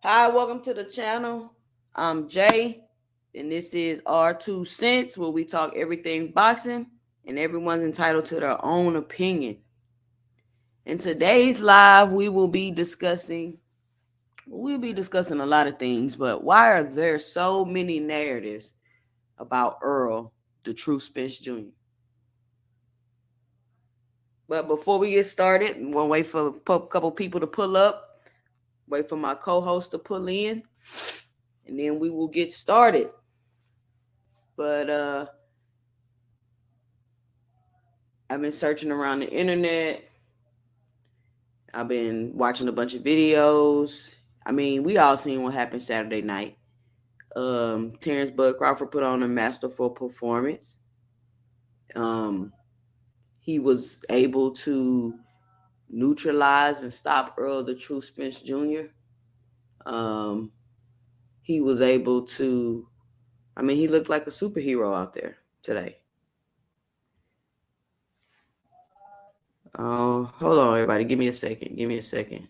Hi, welcome to the channel. I'm Jay, and this is R2 Cents, where we talk everything boxing, and everyone's entitled to their own opinion. In today's live, we'll be discussing a lot of things, but why are there so many narratives about Errol, the True Spence Jr.? But before we get started, we'll wait for a couple people to pull up, wait for my co-host to pull in, and then we will get started. But I've been searching around the internet. I've been watching a bunch of videos. I mean, we all seen what happened Saturday night. Terrence Bud Crawford put on a masterful performance. He was able to neutralize and stop Errol the True Spence Jr. He was able to, he looked like a superhero out there today. Hold on, everybody. Give me a second.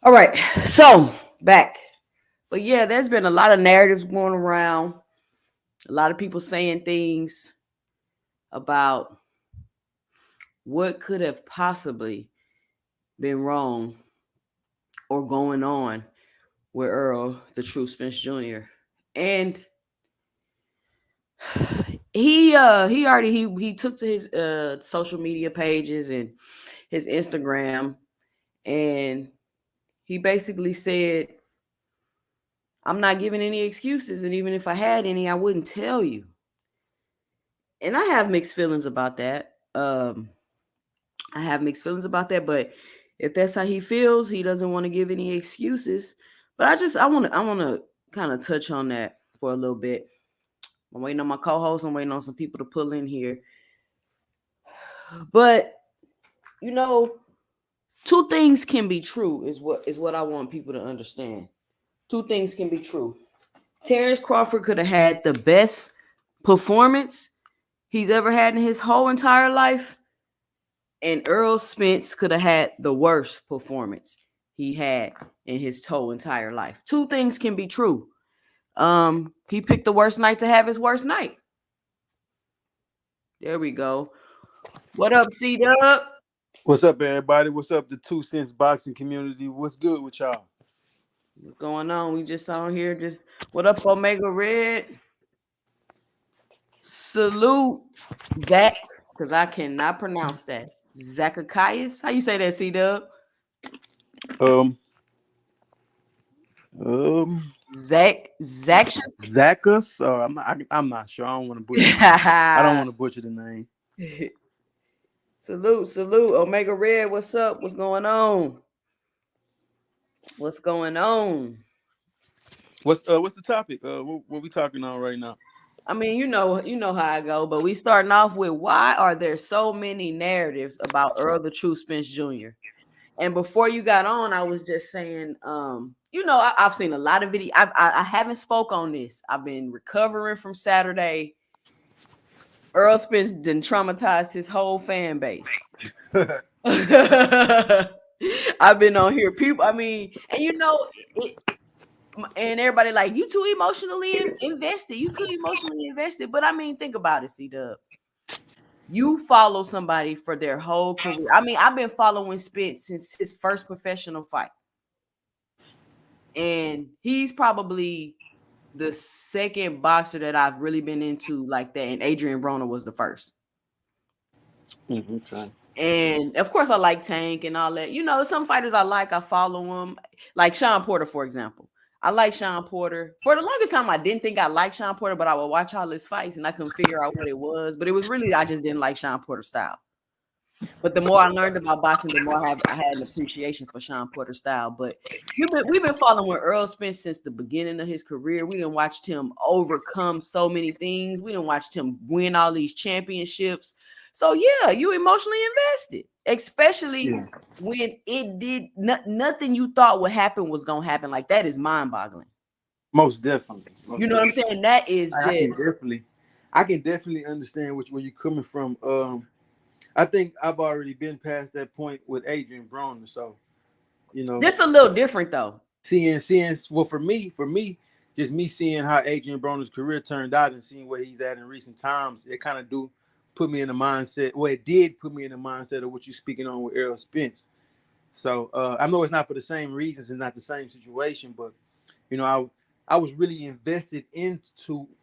All right, so back. But yeah, there's been a lot of narratives going around. A lot of people saying things about what could have possibly been wrong or going on with Errol, the True Spence Jr. And he took to his social media pages and his Instagram, and he basically said, I'm not giving any excuses, and even if I had any, I wouldn't tell you. And I have mixed feelings about that. But if that's how he feels, he doesn't want to give any excuses. But I want to kind of touch on that for a little bit. I'm waiting on my co-host. I'm waiting on some people to pull in here. But two things can be true is what I want people to understand. Two things can be true. Terrence Crawford could have had the best performance he's ever had in his whole entire life, And Errol Spence could have had the worst performance he had in his whole entire life. Two things can be true. He picked the worst night to have his worst night. There we go. What up, C Dub? What's up, everybody? What's up, the 2 Cents boxing community? What's good with y'all? What's going on? We just on here. Just what up, Omega Red? Salute, Zach, because I cannot pronounce that. Zacchaeus? How you say that, C Dub? Um, um, Zaccius? Zacchaeus, or I'm not sure. I don't want to butcher. I don't want to butcher the name. Salute, Omega Red. What's up? What's going on? What's going on? What's the topic? What we talking on right now? I mean, you know how I go, but we starting off with why are there so many narratives about Earl the True Spence Jr.? And before you got on, I was just saying, I've seen a lot of videos. I haven't spoke on this. I've been recovering from Saturday. Earl Spence didn't traumatize his whole fan base. I've been on here, people. I mean, and and everybody like you too emotionally invested. You too emotionally invested. But I mean, think about it, C Dub. You follow somebody for their whole career. I mean, I've been following Spence since his first professional fight. And he's probably the second boxer that I've really been into like that. And Adrian Broner was the first. Okay. And of course, I like Tank and all that. Some fighters I like, I follow them. Like Sean Porter, for example. I like Sean Porter. For the longest time, I didn't think I liked Sean Porter, but I would watch all his fights and I couldn't figure out what it was. But it was really, I just didn't like Sean Porter's style. But the more I learned about boxing, the more I had an appreciation for Sean Porter's style. But we've been following Earl Spence since the beginning of his career. We didn't watch him overcome so many things. We didn't watch him win all these championships. So yeah, you emotionally invested, especially when it did nothing you thought would happen was gonna happen. Like that is mind-boggling. Most definitely. You know what I'm saying? That is I can definitely understand where you're coming from. I think I've already been past that point with Adrian Broner, so this a little different though. Seeing well for me, just me seeing how Adrian Broner's career turned out and seeing where he's at in recent times, it kind of do put me in the mindset. Well, it did put me in the mindset of what you're speaking on with Errol Spence. So I know it's not for the same reasons and not the same situation, but I was really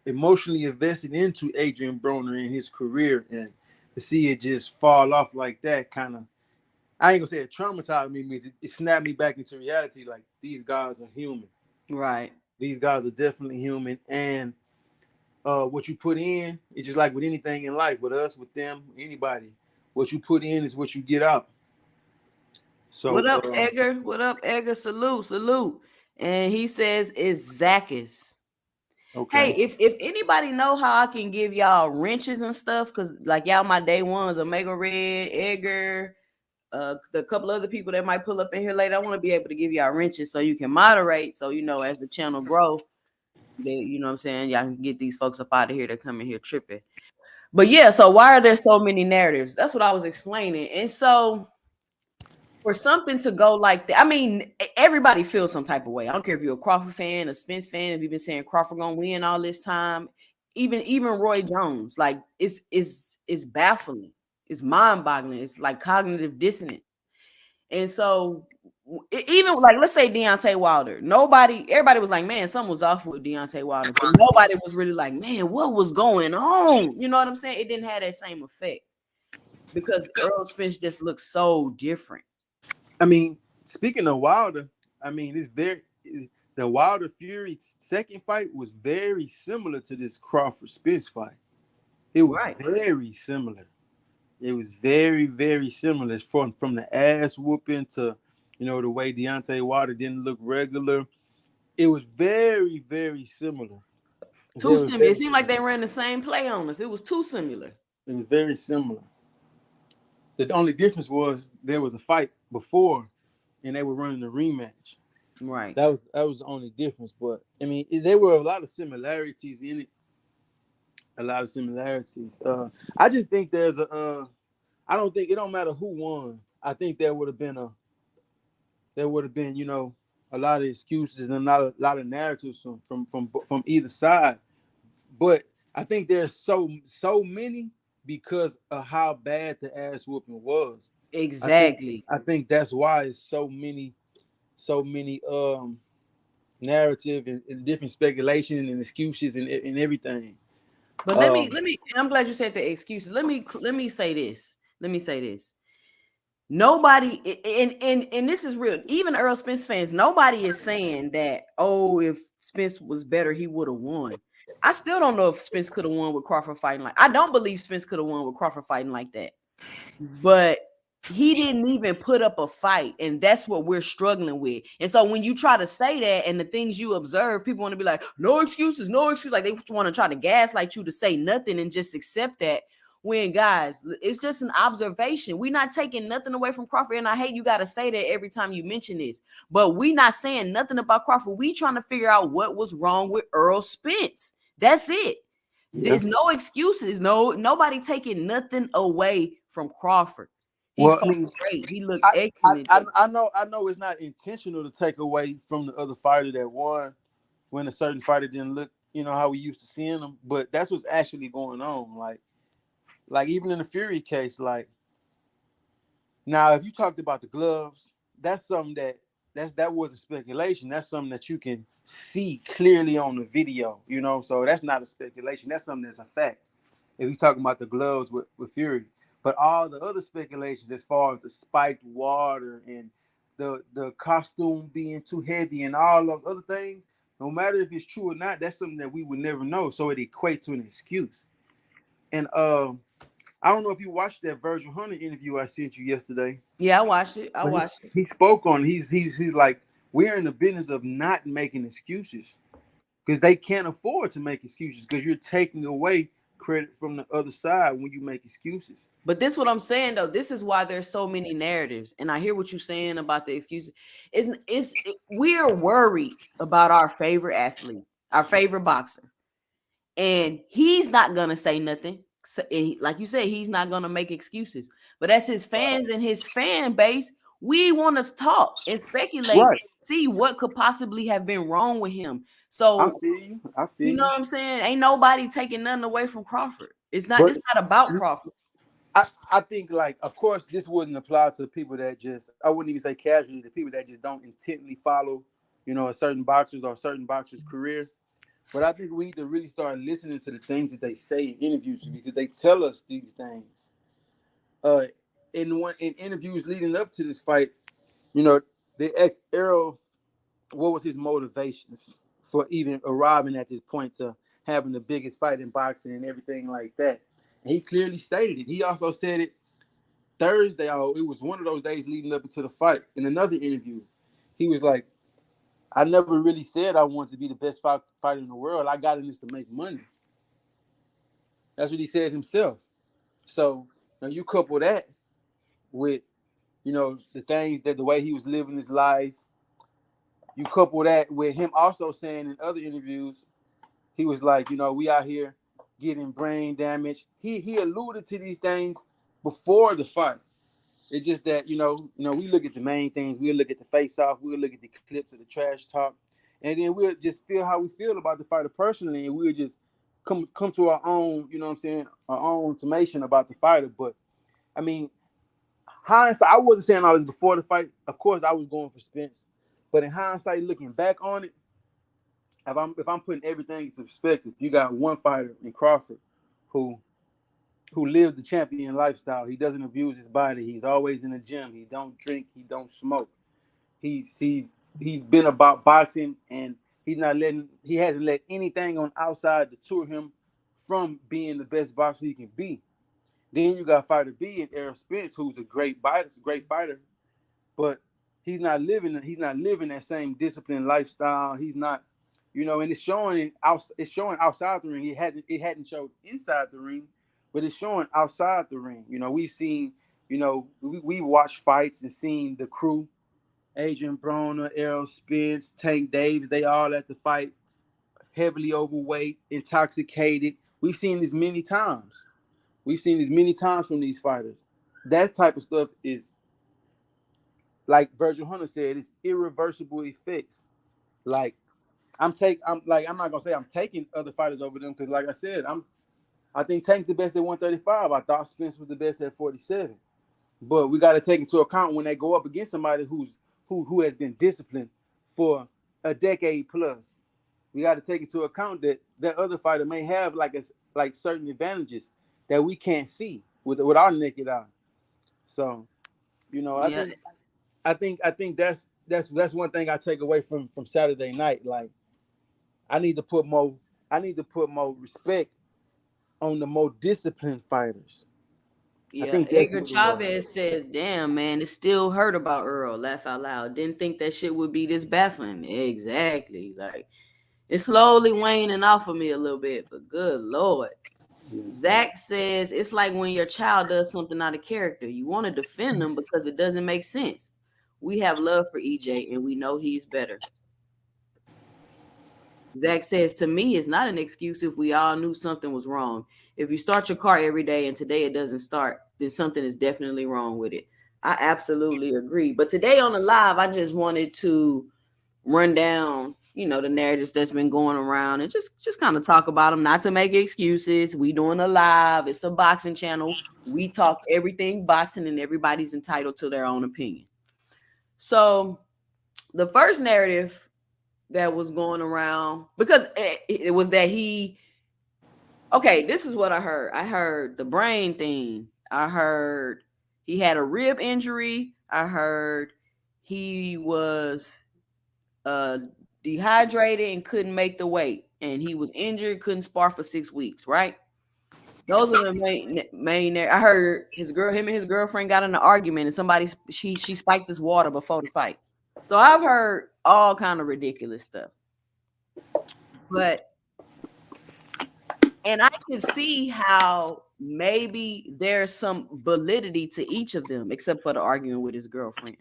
emotionally invested into Adrian Broner and his career, and to see it just fall off like that kind of, I ain't gonna say it traumatized me. It snapped me back into reality. Like these guys are human. Right. These guys are definitely human, and what you put in, it's just like with anything in life, with us, with them, anybody. What you put in is what you get out. So what up, Edgar? What up, Edgar? Salute. And he says it's Zacchaeus. Okay. Hey, if anybody know how I can give y'all wrenches and stuff, because like y'all my day ones, Omega Red, Edgar, the couple other people that might pull up in here later, I want to be able to give y'all wrenches so you can moderate. So as the channel grow, you know what I'm saying, y'all can get these folks up out of here that come in here tripping. But yeah, so why are there so many narratives? That's what I was explaining. And so for something to go like that, I mean, everybody feels some type of way. I don't care if you're a Crawford fan, a Spence fan, if you've been saying Crawford gonna win all this time, even Roy Jones, like it's baffling, it's mind-boggling, it's like cognitive dissonance. And so even like let's say Deontay Wilder, everybody was like, man, something was off with Deontay Wilder, but nobody was really like, man, what was going on? You know what I'm saying? It didn't have that same effect because Errol Spence just looks so different. I mean, speaking of Wilder, I mean, the Wilder Fury second fight was very similar to this Crawford Spence fight. It was very similar. It was very, very similar. It's from the ass whooping to, the way Deontay Wilder didn't look regular. It was very, very similar. Too similar. It seemed like they ran the same play on us. It was too similar. It was very similar. The only difference was there was a fight before, and they were running a rematch. Right. That was the only difference. But I mean, there were a lot of similarities in it. A lot of similarities. I just think I don't think it don't matter who won. I think there would have been a lot of excuses and a lot of narratives from either side. But I think there's so many because of how bad the ass whooping was. I think Exactly. I think that's why it's so many narrative and different speculation and excuses and everything. But let Um me let me. I'm glad you said the excuses. Let me say this. Let me say this. Nobody, and this is real. Even Earl Spence fans, nobody is saying that. Oh, if Spence was better, he would have won. I still don't know if Spence could have won with Crawford fighting like. I don't believe Spence could have won with Crawford fighting like that. But he didn't even put up a fight, and that's what we're struggling with. And so when you try to say that, and the things you observe, people want to be like, no excuses, no excuses. Like they want to try to gaslight you to say nothing and just accept that. When guys, it's just an observation. We're not taking nothing away from Crawford, and I hate you got to say that every time you mention this. But we not saying nothing about Crawford. We trying to figure out what was wrong with Earl Spence. That's it. yeah. There's no excuses. Nobody taking nothing away from Crawford. He Well, I fought mean, great. He looked I, I excellent. I I know it's not intentional to take away from the other fighter that won when a certain fighter didn't look, how we used to seeing them. But that's what's actually going on. Like even in the Fury case, like now if you talked about the gloves, that's something that was a speculation. That's something that you can see clearly on the video. So that's not a speculation. That's something that's a fact. If you're talking about the gloves with Fury. But all the other speculations as far as the spiked water and the costume being too heavy and all those other things, no matter if it's true or not, that's something that we would never know. So it equates to an excuse. And I don't know if you watched that Virgil Hunter interview I sent you yesterday, Yeah, I watched it. I but he, watched it. he spoke on he's like we're in the business of not making excuses because they can't afford to make excuses because you're taking away credit from the other side when you make excuses. But this what I'm saying though. This is why there's so many narratives, and I hear what you're saying about the excuses. We're worried about our favorite athlete, our favorite boxer, and he's not gonna say nothing. So, like you said, he's not gonna make excuses. But as his fans and his fan base, we want to talk and speculate Right. and see what could possibly have been wrong with him. I So feel you. I you feel know you. what I'm saying? Ain't nobody taking nothing away from Crawford. It's not. But This not about Crawford. I think like of course this wouldn't apply to people that just I wouldn't even say casually the people that just don't intently follow a certain boxers or a certain boxer's career. But I think we need to really start listening to the things that they say in interviews because they tell us these things. Uh, in interviews leading up to this fight, you know, they asked Errol what was his motivations for even arriving at this point to having the biggest fight in boxing and everything like that. And he clearly stated it. He also said it Thursday. Oh, it was one of those days leading up into the fight. In another interview, he was like, "I never really said I wanted to be the best fighter in the world. I got in this to make money." That's what he said himself. So now you couple that with the things that the way he was living his life. You couple that with him also saying in other interviews, he was like, we out here getting brain damage. He alluded to these things before the fight. It's just that we look at the main things. We'll look at the face off. We'll look at the clips of the trash talk, and then we'll just feel how we feel about the fighter personally, and we'll just come to our own, you know what I'm saying, our own summation about the fighter. But I mean, hindsight, I wasn't saying all this before the fight. Of course, I was going for Spence, but in hindsight, looking back on it, if I'm putting everything into perspective, you got one fighter in Crawford who lives the champion lifestyle. He doesn't abuse his body. He's always in the gym. He don't drink. He don't smoke. He's been about boxing, and he hasn't let anything on outside deter him from being the best boxer he can be. Then you got fighter B and Errol Spence, who's a great fighter, but he's not living that same disciplined lifestyle. He's not, and it's showing outside the ring. It hadn't showed inside the ring, but it's showing outside the ring. We've seen, we watched fights and seen the crew, Adrian Broner, Errol Spence, Tank Davis, they all at the fight, heavily overweight, intoxicated. We've seen this many times. We've seen this many times from these fighters. that type of stuff is like Virgil Hunter said, it's irreversible effects. Like I'm not gonna say I'm taking other fighters over them because like I said, I think Tank the best at 135. I thought Spence was the best at 47. But we got to take into account when they go up against somebody who has been disciplined for a decade plus. We got to take into account that that other fighter may have like certain advantages that we can't see with our naked eye. So I Yeah, think that's one thing I take away from Saturday night. Like I need to put more I need to put more respect on the more disciplined fighters. I yeah. think that's Edgar what it was. Chavez said, "Damn, man, it still hurt about Earl." Laugh out loud. Didn't think that shit would be this baffling. Exactly. Like it's slowly waning off of me a little bit, but good lord. Zach says it's like when your child does something out of character. You want to defend them because it doesn't make sense. We have love for EJ and we know he's better. Zach says to me, it's not an excuse if we all knew something was wrong. If you start your car every day and today it doesn't start, then something is definitely wrong with it. I absolutely agree. But today on the live, I just wanted to run down, the narratives that's been going around and just kind of talk about them, not to make excuses. We doing a live. It's a boxing channel. We talk everything boxing and everybody's entitled to their own opinion. So the first narrative that was going around because it was that this is what I heard the brain thing. I heard he had a rib injury. I heard he was uh dehydrated and couldn't make the weight, and he was injured, couldn't spar for 6 weeks, right? Those are the main I heard him and his girlfriend got in an argument, and she spiked this water before the fight. So I've heard all kind of ridiculous stuff. But and I can see how maybe there's some validity to each of them, except for the arguing with his girlfriend.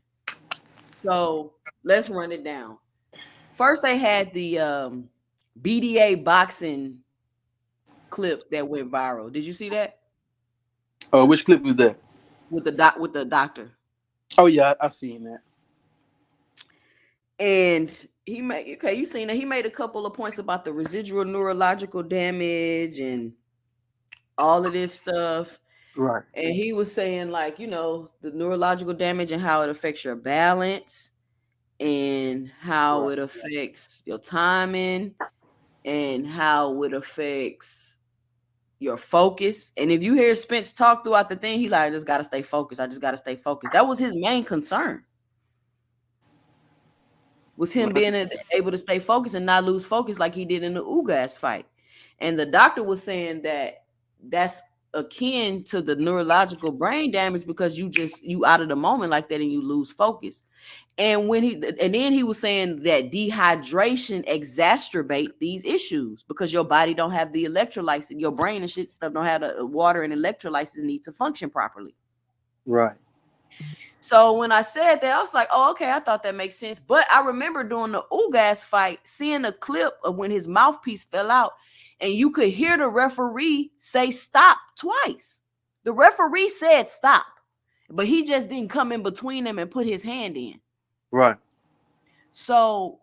So let's run it down. First, they had the BDA boxing clip that went viral. Did you see that Which clip was that? with the doctor? Oh yeah, I seen that. And he made you seen that he made a couple of points about the residual neurological damage and all of this stuff. Right. And he was saying like, the neurological damage and how it affects your balance and how Right. it affects your timing and how it affects your focus. And if you hear Spence talk throughout the thing, he like, I just gotta stay focused. I just gotta stay focused. That was his main concern. Was him Right. being able to stay focused and not lose focus like he did in the Ugas fight. And the doctor was saying that that's akin to the neurological brain damage because you out of the moment like that and you lose focus. And then he was saying that dehydration exacerbate these issues because your body don't have the electrolytes, your brain and shit stuff don't have the water and electrolytes need to function properly. Right. So when I said that, I was like, oh, okay, I thought that makes sense. But I remember during the Ugas fight, seeing a clip of when his mouthpiece fell out, and you could hear the referee say stop twice. The referee said stop, but he just didn't come in between them and put his hand in. Right. So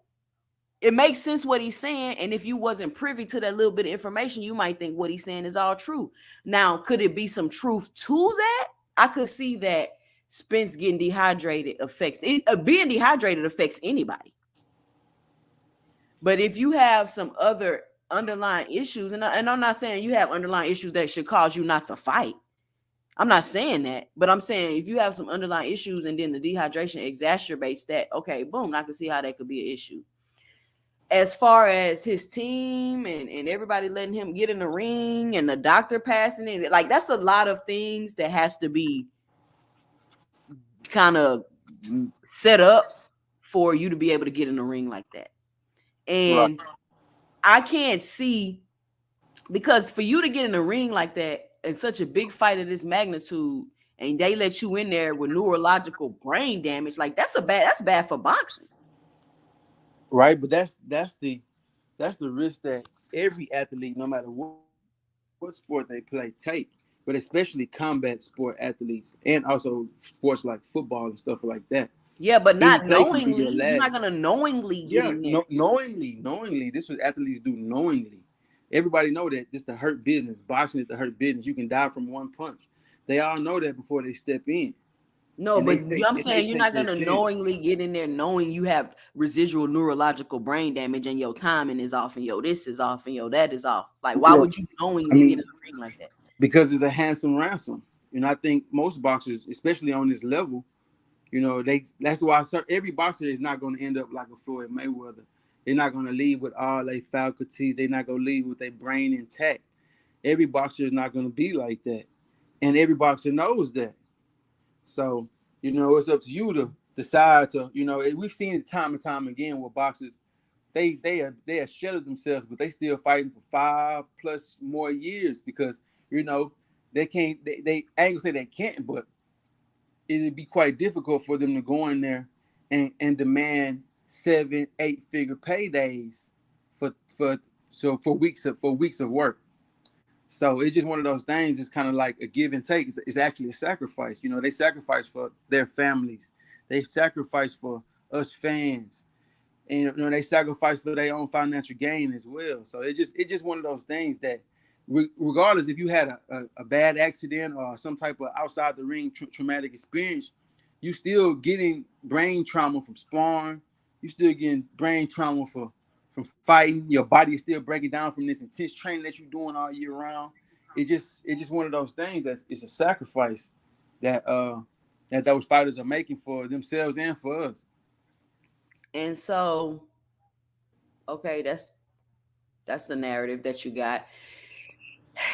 it makes sense what he's saying. And if you wasn't privy to that little bit of information, you might think what he's saying is all true. Now, could it be some truth to that? I could see that Spence getting dehydrated affects being dehydrated affects anybody. But if you have some other underlying issues, and I'm not saying you have underlying issues that should cause you not to fight. I'm not saying that, but I'm saying if you have some underlying issues and then the dehydration exacerbates that, okay, boom, I can see how that could be an issue. As far as his team and everybody letting him get in the ring and the doctor passing it, like that's a lot of things that has to be kind of set up for you to be able to get in the ring like that. Right. And I can't see, because for you to get in the ring like that in such a big fight of this magnitude and they let you in there with neurological brain damage, like that's bad for boxing. Right. But that's the risk that every athlete, no matter what sport they play, take. but especially combat sport athletes and also sports like football and stuff like that. Yeah, but Any not play can be your knowingly. You're not last. gonna knowingly get Yeah, in there. no, knowingly. This is what athletes do knowingly. Everybody know that this the hurt business. Boxing is the hurt business. You can die from one punch. They all know that before they step in, No, and but I'm they saying you're take not their gonna chance. knowingly get in there knowing you have residual neurological brain damage and your timing is off and yo this is off and yo that is off. Like, why Well, would you I knowingly get in mean, the ring like that? because it's a handsome ransom. And I think most boxers, especially on this level, that's why every boxer is not going to end up like a Floyd Mayweather. They're not going to leave with all their faculties. They're not going to leave with their brain intact. Every boxer is not going to be like that, and every boxer knows that. So it's up to you to decide to. We've seen it time and time again with boxers. They are sheltered themselves, but they still fighting for 5+ more years because they can't. They I ain't gonna say they can't, but it'd be quite difficult for them to go in there and demand 7-8 figure paydays for weeks of work. So it's just one of those things. It's kind of like a give and take. It's actually a sacrifice. They sacrifice for their families. They sacrifice for us fans, and they sacrifice for their own financial gain as well. So it's just one of those things that, regardless if you had a bad accident or some type of outside the ring traumatic experience, you still getting brain trauma from sparring. You still getting brain trauma from fighting. Your body is still breaking down from this intense training that you're doing all year round. It's just one of those things that's it's a sacrifice that those fighters are making for themselves and for us. And so, okay, that's the narrative that you got.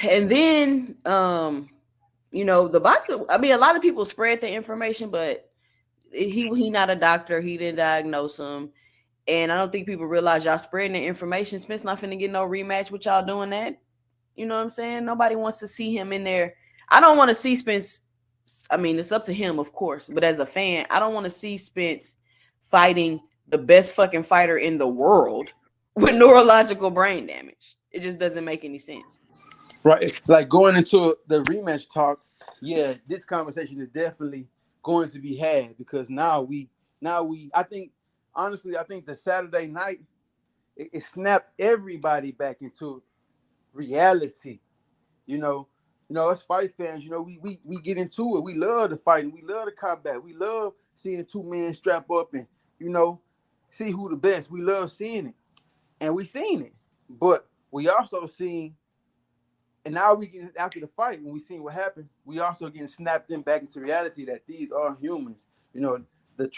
And then the boxer, I mean, a lot of people spread the information, but he not a doctor. He didn't diagnose him. And I don't think people realize y'all spreading the information. Smith's not finna get no rematch with y'all doing that. You know what I'm saying? Nobody wants to see him in there. I don't want to see Spence. I mean, it's up to him, of course. But as a fan, I don't want to see Spence fighting the best fucking fighter in the world with neurological brain damage. It just doesn't make any sense. Right, like going into the rematch talks. Yeah, this conversation is definitely going to be had because now we I think, honestly, I think the Saturday night, it snapped everybody back into reality. You know, us fight fans. We get into it. We love the fighting. We love the combat. We love seeing two men strap up and you know see who the best. We love seeing it, and we seen it. But we also seen, and now we get after the fight when we seen what happened. We also getting snapped in back into reality that these are humans. The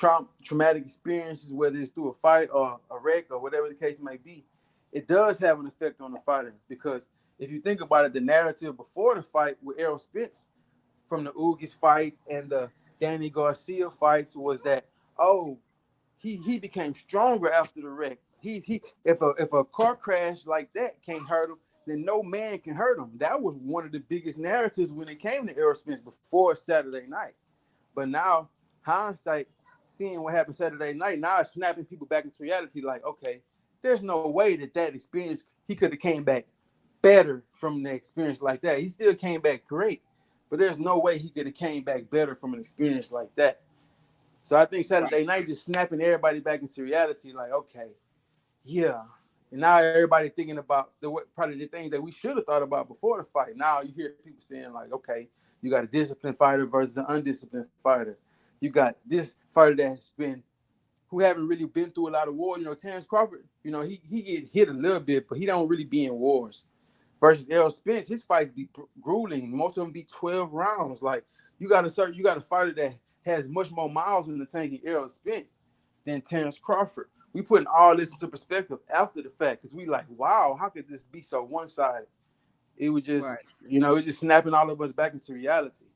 traumatic experiences, whether it's through a fight or a wreck or whatever the case may be, it does have an effect on the fighter. Because if you think about it, the narrative before the fight with Errol Spence, from the Ugis fights and the Danny Garcia fights, was that, oh, he became stronger after the wreck. He if a car crash like that can't hurt him, then no man can hurt him. That was one of the biggest narratives when it came to Errol Spence before Saturday night. But now, hindsight, seeing what happened Saturday night, now it's snapping people back into reality. Like, okay, there's no way that experience, he could have came back better from the experience like that. He still came back great, but there's no way he could have came back better from an experience like that. So I think Right. Saturday night just snapping everybody back into reality. Like, okay, yeah. And now everybody thinking about probably the things that we should have thought about before the fight. Now you hear people saying like, okay, you got a disciplined fighter versus an undisciplined fighter. You got this fighter that's been who haven't really been through a lot of war. Terrence Crawford, he get hit a little bit, but he don't really be in wars. Versus Errol Spence, his fights be grueling. Most of them be 12 rounds. Like you got a fighter that has much more miles in the tank in Errol Spence than Terrence Crawford. We putting all this into perspective after the fact because we like, wow, how could this be so one-sided? It was just, Right. it's just snapping all of us back into reality.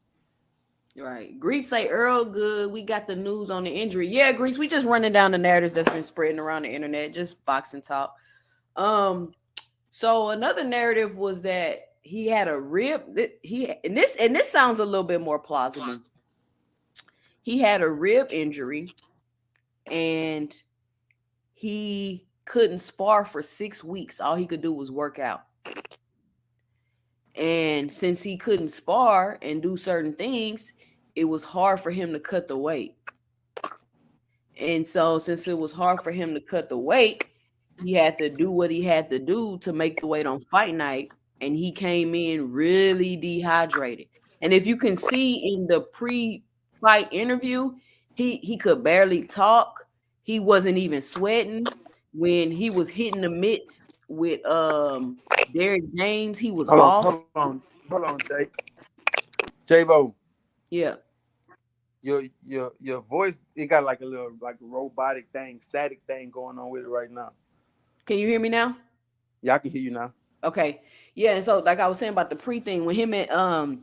Right. Greeks say Earl good. We got the news on the injury. Yeah, Greeks. We just running down the narratives that's been spreading around the internet. Just boxing talk. Um. So another narrative was that he had a rib. This sounds a little bit more plausible. He had a rib injury and he couldn't spar for 6 weeks. All he could do was work out. And since he couldn't spar and do certain things, it was hard for him to cut the weight. And so, since it was hard for him to cut the weight, he had to do what he had to do to make the weight on fight night. And he came in really dehydrated. And if you can see in the pre-fight interview, he could barely talk. He wasn't even sweating. When he was hitting the mitts with Derek James, he was off. Hold on, Jay. Javo, Yeah. your voice, it got like a little like robotic thing, static thing going on with it right now. Can you hear me now? Yeah, I can hear you now. Okay. Yeah, and so like I was saying about the pre thing, when him and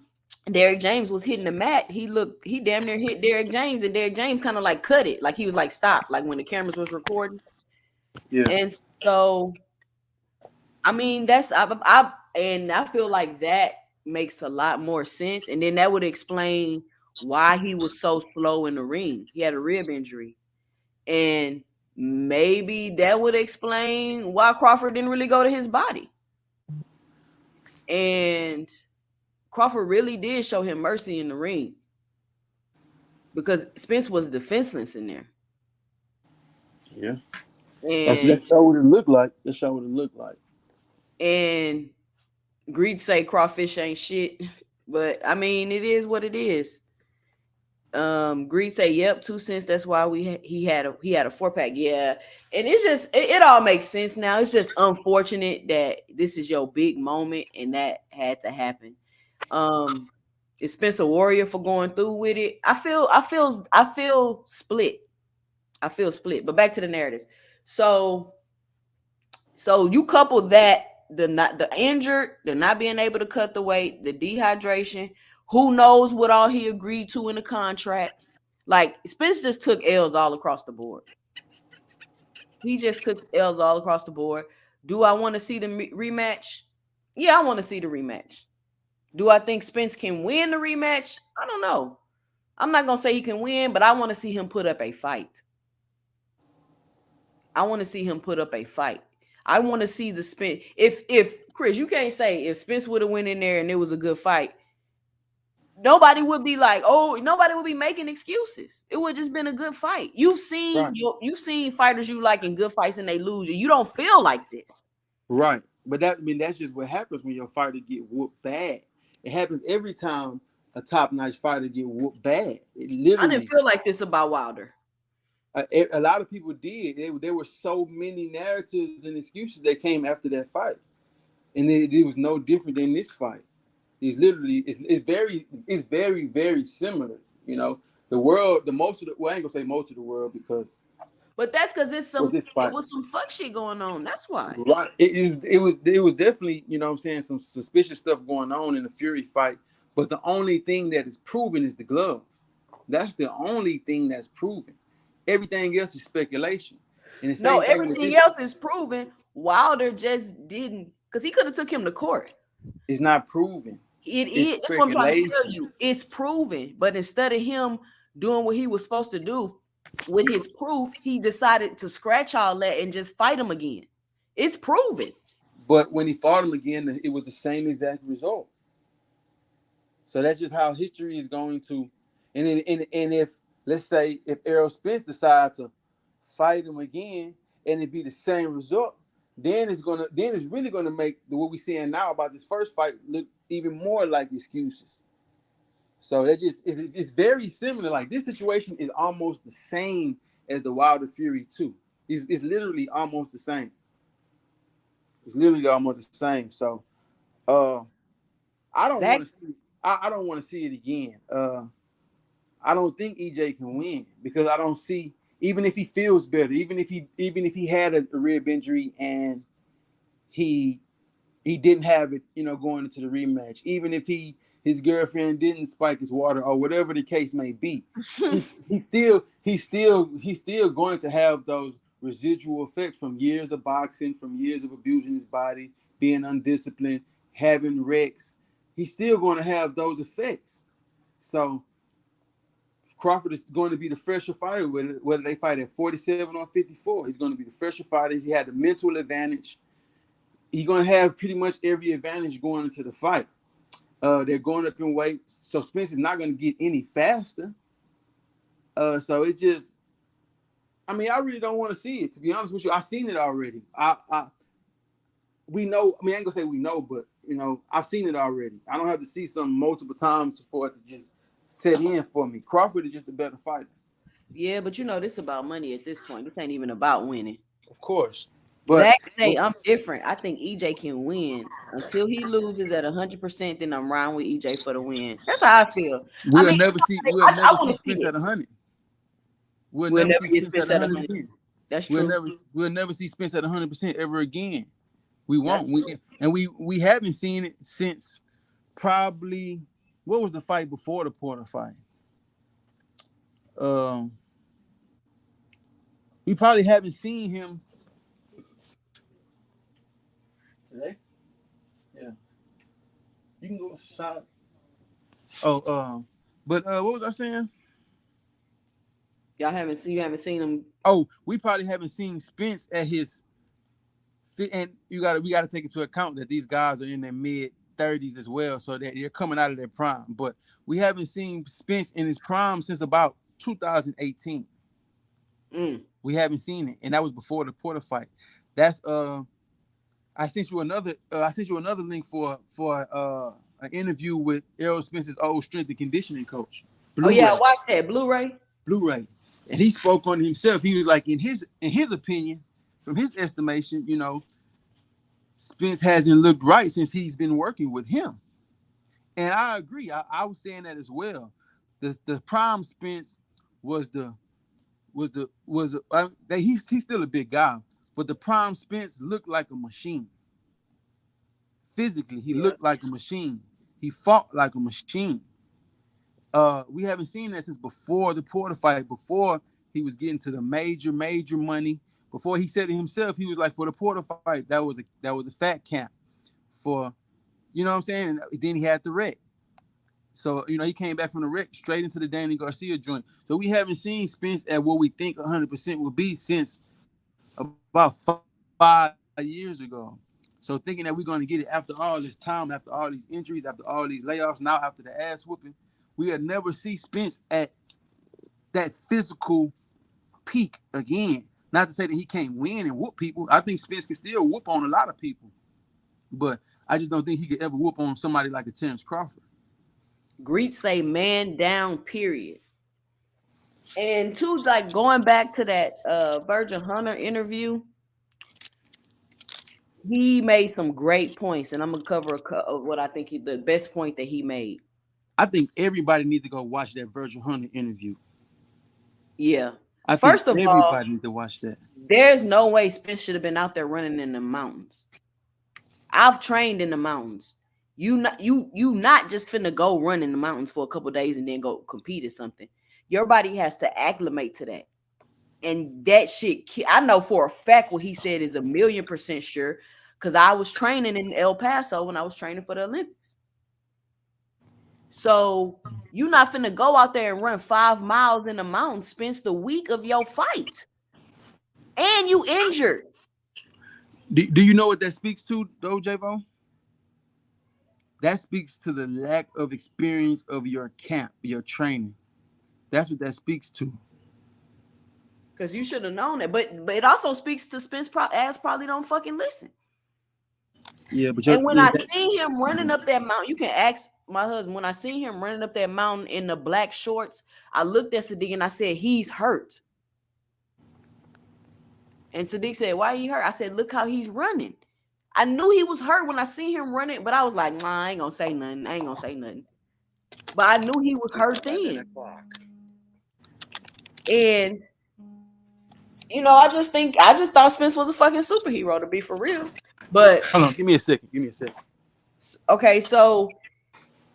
Derek James was hitting the mat, he damn near hit Derek James, and Derek James kind of like cut it. Like he was like stop, like when the cameras was recording. Yeah. And so I mean that's I feel like that makes a lot more sense. And then that would explain why he was so slow in the ring. He had a rib injury. And maybe that would explain why Crawford didn't really go to his body. And Crawford really did show him mercy in the ring because Spence was defenseless in there. Yeah. And That's what it looked like. That's what it looked like. and Greed say crawfish ain't shit, but I mean it is what it is. Greed say, "Yep, 2 cents. That's why he had a 4-pack." Yeah, and it's just it all makes sense now. It's just unfortunate that this is your big moment and that had to happen. Is Spencer Warrior for going through with it? I feel split. I feel split. But back to the narratives. So you couple that the injured, the not being able to cut the weight, the dehydration. Who knows what all he agreed to in the contract? Like Spence just took L's all across the board. He just took L's all across the board. Do I want to see the rematch? Yeah, I want to see the rematch. Do I think Spence can win the rematch? I don't know. I'm not going to say he can win, but I want to see him put up a fight. I want to see him put up a fight. I want to see the Spence. If Chris, you can't say if Spence would have went in there and it was a good fight, nobody would be like, oh, nobody would be making excuses. It would just been a good fight. You've seen you've seen fighters you like in good fights and they lose you. You don't feel like this. Right. But that's just what happens when your fighter get whooped bad. It happens every time a top-notch fighter get whooped bad. It literally. I didn't feel like this about Wilder. A lot of people did. There were so many narratives and excuses that came after that fight, and it was no different than this fight. It's literally it's very very similar. You know, the world, I ain't gonna say most of the world because. But that's because it was some fuck shit going on. That's why. Right. It was definitely, you know what I'm saying, some suspicious stuff going on in the Fury fight. But the only thing that is proven is the glove. That's the only thing that's proven. Everything else is speculation. And no, everything else is proven. Wilder just didn't, because he could have took him to court. It's not proven. It is. That's what I'm trying to tell you. It's proven. But instead of him doing what he was supposed to do with his proof, he decided to scratch all that and just fight him again. It's proven. But when he fought him again, it was the same exact result. So that's just how history is going to. And if let's say if Errol Spence decides to fight him again and it be the same result, then it's really gonna make what we're seeing now about this first fight look even more like excuses. So that just it's very similar. Like this situation is almost the same as the Wilder Fury 2. It's literally almost the same. It's literally almost the same. So I don't want to see I don't want to see it again. I don't think EJ can win because I don't see, even if he feels better, even if he had a rib injury and he didn't have it, you know, going into the rematch, even if his girlfriend didn't spike his water or whatever the case may be, he's still going to have those residual effects from years of boxing, from years of abusing his body, being undisciplined, having wrecks. He's still going to have those effects. So Crawford is going to be the fresher fighter, whether they fight at 47 or 54. He's going to be the fresher fighter. He had the mental advantage. He's going to have pretty much every advantage going into the fight. They're going up in weight, so Spence is not going to get any faster. So it's just, I mean, I really don't want to see it. To be honest with you, I've seen it already. We know. I mean, I ain't gonna say we know, but I've seen it already. I don't have to see something multiple times for it to just set in for me. Crawford is just a better fighter. Yeah, but this about money at this point. This ain't even about winning. Of course. But Zach say I'm different. I think EJ can win until he loses at 100%. Then I'm riding with EJ for the win. That's how I feel. I we'll mean, never see we'll I never want see to see Spence it. at 100. We'll We'll never never see get Spence at Spence at 100 100. again. That's We'll true. never see Spence at 100% ever again. We That's won't. We haven't seen it since probably, what was the fight before the Porter fight? Um, we probably haven't seen him today. Yeah, you can go shot. Oh, but what was I saying? you haven't seen him. Oh, we probably haven't seen Spence at his fit, and we gotta take into account that these guys are in their mid-30s as well, so that they're coming out of their prime. But we haven't seen Spence in his prime since about 2018. We haven't seen it, and that was before the Porter fight. That's I sent you another link for an interview with Errol Spence's old strength and conditioning coach. Oh yeah, Blu-ray. I watched that Blu-ray. Blu-ray. And he spoke on himself. He was like, in his opinion, from his estimation, Spence hasn't looked right since he's been working with him. And I agree. I was saying that as well. The prime Spence was he's still a big guy, but the prime Spence looked like a machine. Physically, he looked like a machine. He fought like a machine. We haven't seen that since before the Porter fight, before he was getting to the major money. Before he said it himself, he was like, for the Porter fight, that was a fat camp. For, you know what I'm saying? Then he had the wreck. So, he came back from the wreck straight into the Danny Garcia joint. So we haven't seen Spence at what we think 100% will be since about 5 years ago. So thinking that we're going to get it after all this time, after all these injuries, after all these layoffs, now after the ass whooping, we had never see Spence at that physical peak again. Not to say that he can't win and whoop people. I think Spence can still whoop on a lot of people. But I just don't think he could ever whoop on somebody like a Terrence Crawford. Greet say man down, period. And two, like going back to that Virgin Hunter interview, he made some great points, and I'm gonna cover what I think the best point that he made. I think everybody needs to go watch that Virgil Hunter interview. Yeah. I think First of all, everybody needs to watch that. there's no way Spence should have been out there running in the mountains. I've trained in the mountains. You not just finna go run in the mountains for a couple days and then go compete at something. Your body has to acclimate to that. And that shit, I know for a fact what he said is 1,000,000% sure, because I was training in El Paso when I was training for the Olympics. So you're not finna go out there and run 5 miles in the mountains, spend the week of your fight, and you injured. Do you know what that speaks to, though, J-Vo? That speaks to the lack of experience of your camp, your training. That's what that speaks to. Because you should have known it. But it also speaks to Spence ass probably don't fucking listen. Yeah, but and when I seen him running up that mountain, you can ask my husband. When I seen him running up that mountain in the black shorts, I looked at Sadiq and I said, he's hurt. And Sadiq said, why he hurt? I said, look how he's running. I knew he was hurt when I seen him running, but I was like, nah, I ain't gonna say nothing. But I knew he was hurt then. And I just thought Spence was a fucking superhero, to be for real. But hold on, give me a second. Okay, so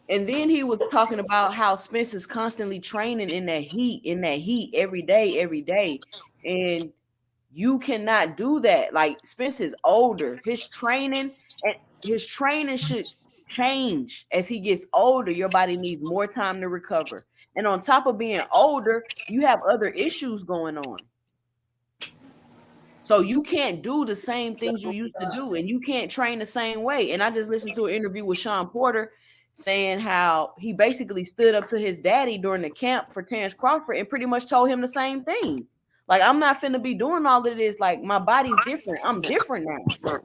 and then he was talking about how Spence is constantly training in that heat every day. And you cannot do that. Like, Spence is older. His training should change as he gets older. Your body needs more time to recover. And on top of being older, you have other issues going on. So you can't do the same things you used to do, and you can't train the same way. And I just listened to an interview with Sean Porter. saying how he basically stood up to his daddy during the camp for Terrence Crawford and pretty much told him the same thing. Like, I'm not finna be doing all of this. Like, my body's different. I'm different now.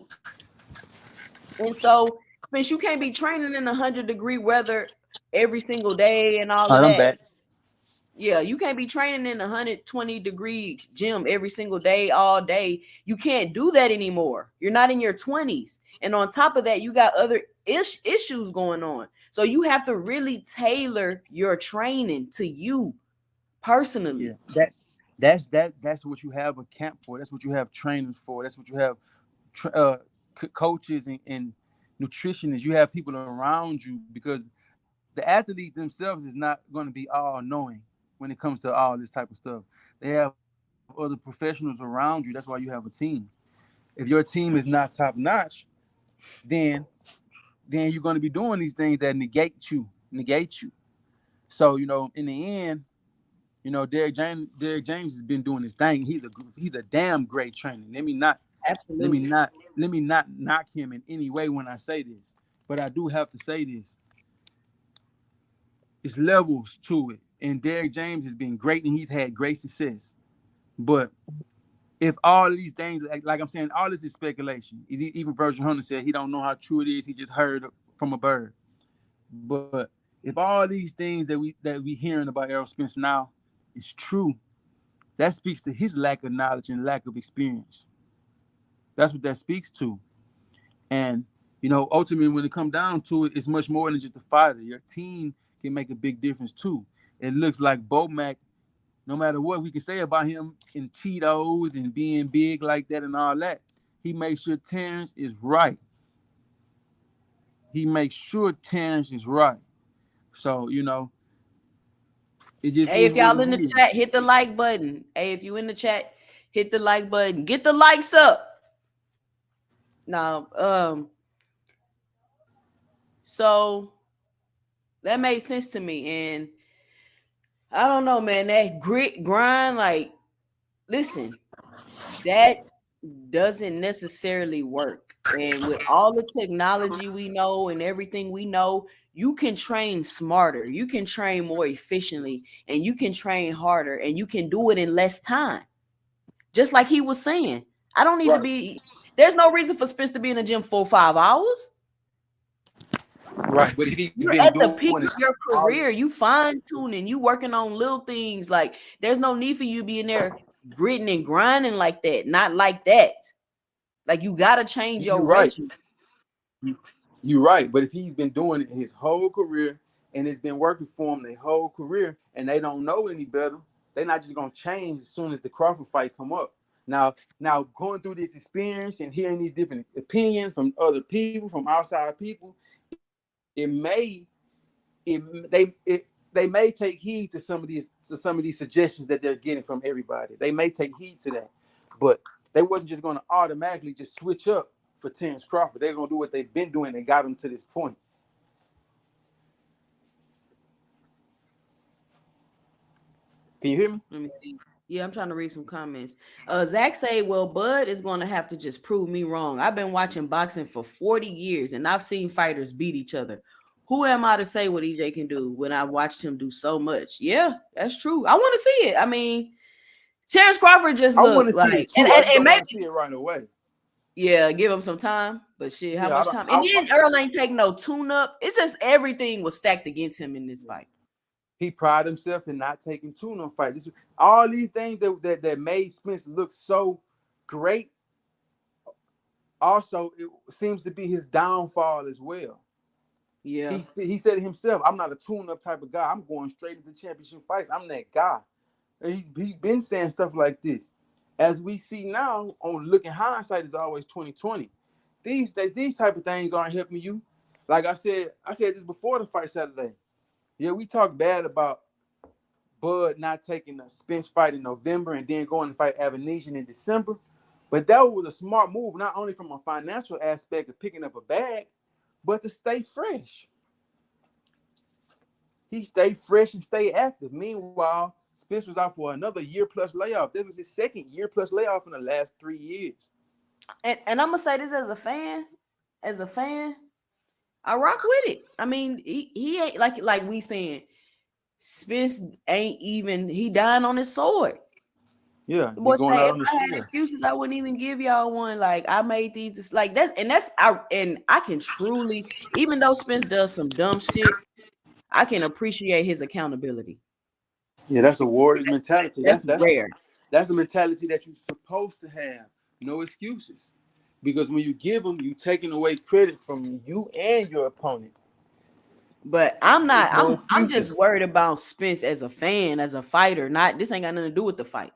And so, since you can't be training in 100-degree weather every single day and all All of right, I'm that, back. yeah, you can't be training in 120-degree gym every single day, all day. You can't do that anymore. You're not in your 20s. And on top of that, you got other issues going on. So you have to really tailor your training to you Yeah, personally. that's what you have a camp for. That's what you have trainers for. That's what you have coaches and nutritionists. You have people around you because the athlete themselves is not going to be all knowing when it comes to all this type of stuff. They have other professionals around you. That's why you have a team. If your team is not top notch, then then you're going to be doing these things that negate you. So in the end, Derek James has been doing his thing. He's a damn great trainer. Let me Absolutely. not let me not knock him in any way when I say this, but I do have to say this. It's levels to it, and Derek James has been great, and he's had great success. But if all of these things, like I'm saying, all this is speculation. Even Virgil Hunter said he don't know how true it is. He just heard from a bird. But if all these things that we hearing about Errol Spence now is true, that speaks to his lack of knowledge and lack of experience. That's what that speaks to. And ultimately, when it comes down to it, it's much more than just a fighter. Your team can make a big difference too. It looks like Bomac, no matter what we can say about him in Cheetos and being big like that and all that, he makes sure Terrence is right. He makes sure Terrence is right. So, it just Hey, is if what y'all it in the is. chat, hit the like button. Hey, if you in the chat, hit the like button. Get the likes up. Now, so that made sense to me. And I don't know, man, that grit grind, like, listen, that doesn't necessarily work. And with all the technology we know and everything we know, you can train smarter, you can train more efficiently, and you can train harder, and you can do it in less time. Just like he was saying, I don't need to Right. be, there's no reason for Spence to be in the gym 4 or 5 hours. Right. But if he's You're been at the doing peak it of your all career. You fine tuning. You working on little things. Like, there's no need for you to be in there gritting and grinding like that. Not like that. Like, you gotta change you're your right. regimen. You're right. But if he's been doing it his whole career and it's been working for him their whole career and they don't know any better, they're not just gonna change as soon as the Crawford fight come up. Now going through this experience and hearing these different opinions from other people, from outside people, it may take heed to some of these suggestions that they're getting from everybody. They may take heed to that, but they wasn't just going to automatically just switch up for Terrence Crawford. They're going to do what they've been doing and got them to this point. Can you hear me? Let me see. Yeah, I'm trying to read some comments. Zach say, well, Bud is going to have to just prove me wrong. I've been watching boxing for 40 years and I've seen fighters beat each other. Who am I to say what EJ can do when I watched him do so much? Yeah, that's true. I want to see it. I mean, Terrence Crawford just I want looked to see like, it too. I just and don't maybe, want to see it right away. yeah, give him some time. But shit, how Yeah, I much don't. time? And then Earl ain't take no tune up. It's just everything was stacked against him in this fight. He prided himself in not taking tune-up fight. All these things that made Spence look so great. Also, it seems to be his downfall as well. Yeah. He said it himself, I'm not a tune-up type of guy. I'm going straight into championship fights. I'm that guy. And he's been saying stuff like this. As we see now, on looking hindsight is always 2020. These type of things aren't helping you. Like I said this before the fight Saturday. Yeah, we talk bad about Bud not taking a Spence fight in November and then going to fight Avanesian in December. But that was a smart move, not only from a financial aspect of picking up a bag, but to stay fresh. He stayed fresh and stayed active. Meanwhile, Spence was out for another year plus layoff. This was his second year plus layoff in the last 3 years. And I'm gonna say this as a fan, I rock with it. I mean, he ain't like we saying Spence ain't even he dying on his sword. Yeah, The he boy going say out if on the I had field. excuses, I wouldn't even give y'all one. Like I made these like that's I can truly, even though Spence does some dumb shit, I can appreciate his accountability. Yeah, that's a warrior's mentality. That's rare. That's the mentality that you're supposed to have. No excuses, because when you give them, you taking away credit from you and your opponent. But I'm There's not. no I'm just excuses. worried about Spence as a fan, as a fighter. Not this ain't got nothing to do with the fight.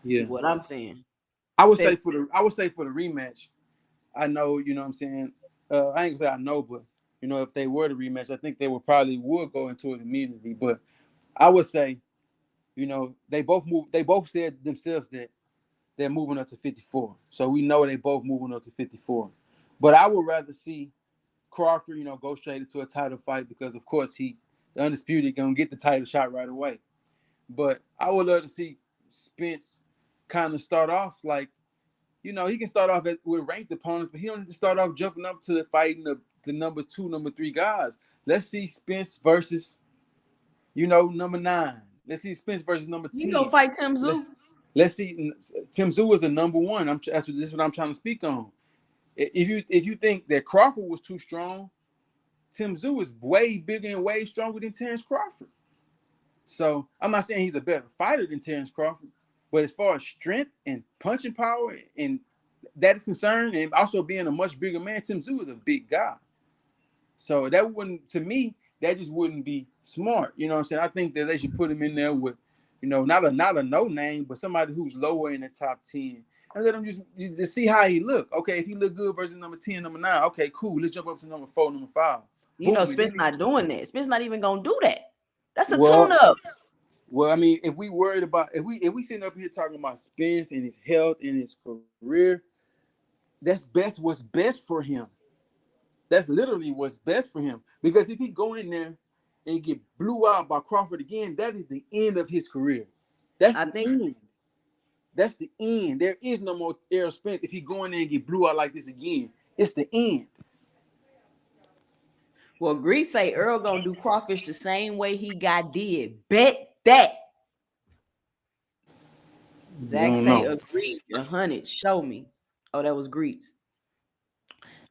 Yeah, Is what I'm saying. I Said would say for the rematch. I know, you know what I'm saying. I ain't gonna say I know, but you know, if they were to rematch, I think they would go into it immediately. But I would say, you know, they both said themselves that they're moving up to 54. So we know they both moving up to 54. But I would rather see Crawford, you know, go straight into a title fight because of course the undisputed gonna get the title shot right away. But I would love to see Spence kind of start off like, you know, he can start off with ranked opponents, but he don't need to start off jumping up to the fighting the number 2, number 3 guys. Let's see Spence versus, you know, number 9. Let's see Spence versus number you go 10. fight Tim Let, Zoo. let's see. Tim Zoo is a number 1. This is what I'm trying to speak on. If you think that Crawford was too strong, Tim Zoo is way bigger and way stronger than Terrence Crawford. So I'm not saying he's a better fighter than Terrence Crawford, but as far as strength and punching power and that is concerned, and also being a much bigger man, Tim Zoo is a big guy. So that wouldn't, to me, that just wouldn't be smart. You know what I'm saying? I think that they should put him in there with, you know, not a no name, but somebody who's lower in the top 10. And let him just see how he look. Okay, if he look good versus number 10, number 9, okay, cool. Let's jump up to number 4, number 5. You know, Boom. Spence not doing that. Spence not even gonna do that. That's a tune Well, up. well, I mean, if we worried about if we sitting up here talking about Spence and his health and his career, what's best for him. That's literally what's best for him. Because if he go in there and get blew out by Crawford again, that is the end of his career. That's I the think. end. That's the end. There is no more Errol Spence if he go in there and get blew out like this again. It's the end. Well, Greek say Earl gonna do crawfish the same way he got did. Bet that. You Zach don't say know. agreed. 100. Show me. Oh, that was Greeks.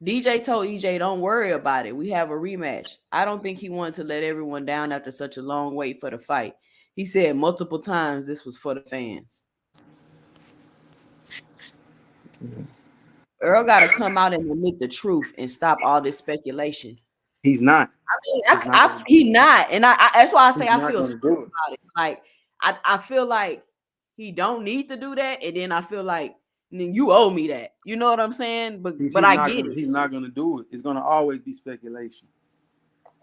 DJ told EJ, don't worry about it. We have a rematch. I don't think he wanted to let everyone down after such a long wait for the fight. He said multiple times this was for the fans. Earl got to come out and admit the truth and stop all this speculation. He's not. I mean, He's not gonna do he not, and that's why I it. say He's I not feel gonna do sorry it. about it. Like I feel like he don't need to do that, and then I feel like you owe me that. You know what I'm saying? But I get it. He's not gonna do it. It's gonna always be speculation.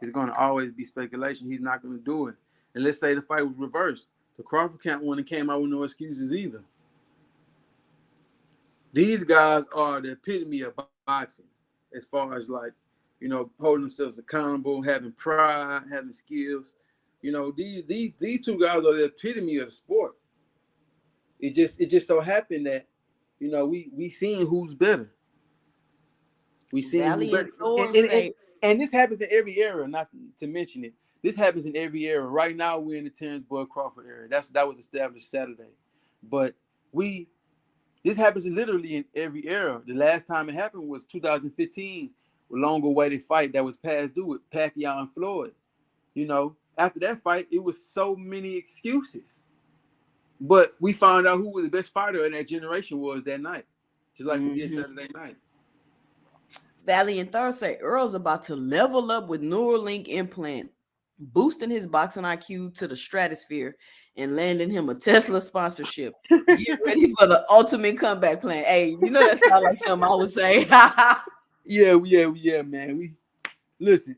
It's gonna always be speculation. He's not gonna do it. And let's say the fight was reversed. The Crawford camp one came out with no excuses either. These guys are the epitome of boxing, as far as like, you know, holding themselves accountable, having pride, having skills. You know, these two guys are the epitome of the sport. It just so happened that, you know, we seeing who's better. We seeing who's Valley and better. Thor say And this happens in every era, not to mention it. This happens in every era. Right now, we're in the Terrence Bud Crawford era. That was established Saturday. But we this happens literally in every era. The last time it happened was 2015, a long-awaited fight that was past due with Pacquiao and Floyd. You know, after that fight, it was so many excuses. But we found out who was the best fighter in that generation was that night, just like we did Saturday night. Valley and Thor say Earl's about to level up with Neuralink implant, boosting his boxing IQ to the stratosphere and landing him a Tesla sponsorship. Get ready for the ultimate comeback plan. Hey, you know that sounds like something I would say. Yeah, man. We listen.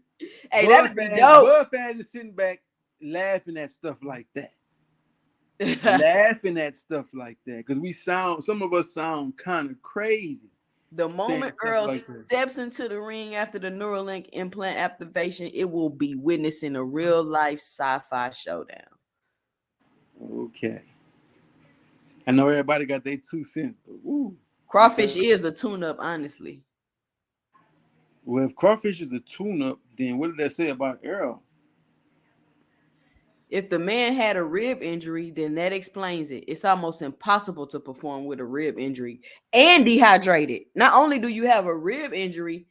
Hey, that'd be dope. Bud fans is sitting back laughing at stuff like that. Laughing at stuff like that. Because some of us sound kind of crazy The saying moment stuff Earl like that. steps into the ring after the Neuralink implant activation, it will be witnessing a real life sci-fi showdown. Okay. I know everybody got their 2 cents, but Crawfish okay. is a tune-up, honestly. Well, if Crawfish is a tune-up, then what did that say about Errol? If the man had a rib injury, then that explains it. It's almost impossible to perform with a rib injury and dehydrated. Not only do you have a rib injury,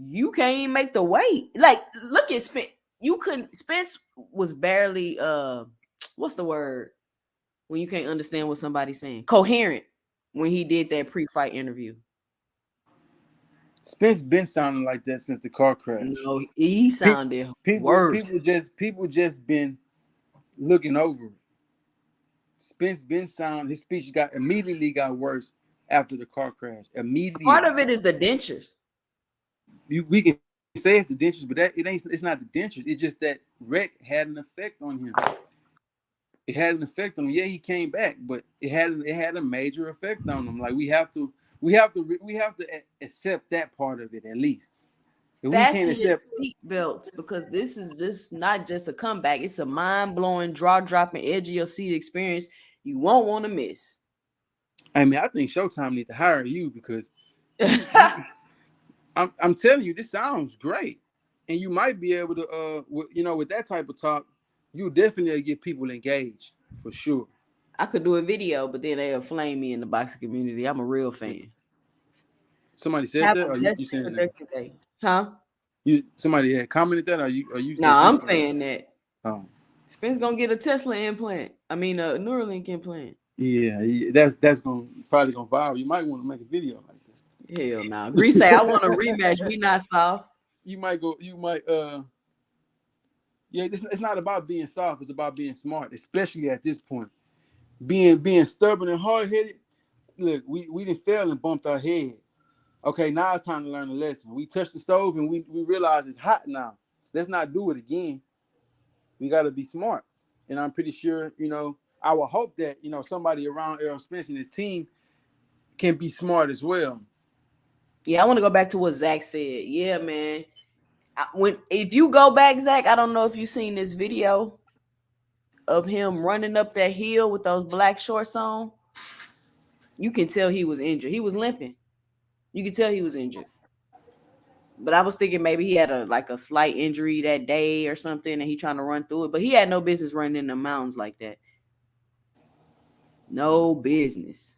you can't even make the weight. Like, look at Spence. You couldn't. Spence was barely what's the word when you can't understand what somebody's saying? Coherent when he did that pre-fight interview. Spence been sounding like that since the car crash. No, he Pe- sounded People, worse. people just been looking over it. Spence been sound. His speech got worse after the car crash. Part Immediately, of it is the dentures. we can say it's the dentures, but that it ain't. It's not the dentures. It's just that wreck had an effect on him. It had an effect on him. Yeah, he came back, but it had a major effect on him. Like we have to accept that part of it at least. If we can't Fasten your accept, seat belts because this is just not just a comeback. It's a mind blowing, jaw dropping, edge of your seat experience you won't want to miss. I mean, I think Showtime need to hire you because you I'm telling you, this sounds great, and you might be able to, with that type of talk, you definitely get people engaged for sure. I could do a video, but then they'll flame me in the boxing community. I'm a real fan. Somebody said Have that, a or you blessed and saying that? productive day. Huh? Somebody had commented that, or you No, that's you I'm saying? saying that. Oh, Spence gonna get a Tesla implant. I mean a Neuralink implant. yeah, that's gonna probably gonna viral. You might want to make a video like that. Hell no. Nah. Grease say I want a rematch. We not soft. You might yeah. It's not about being soft. It's about being smart, especially at this point. Being stubborn and hard headed. Look, we didn't fail and bumped our head. Okay, now it's time to learn a lesson. We touched the stove and we realize it's hot now. Let's not do it again. We got to be smart. And I'm pretty sure, I would hope that, somebody around Errol Spence and his team can be smart as well. Yeah, I want to go back to what Zach said. Yeah, man. If you go back, Zach, I don't know if you've seen this video of him running up that hill with those black shorts on. You can tell he was injured. He was limping. You can tell he was injured. But I was thinking maybe he had a slight injury that day or something, and he trying to run through it. But he had no business running in the mountains like that. No business.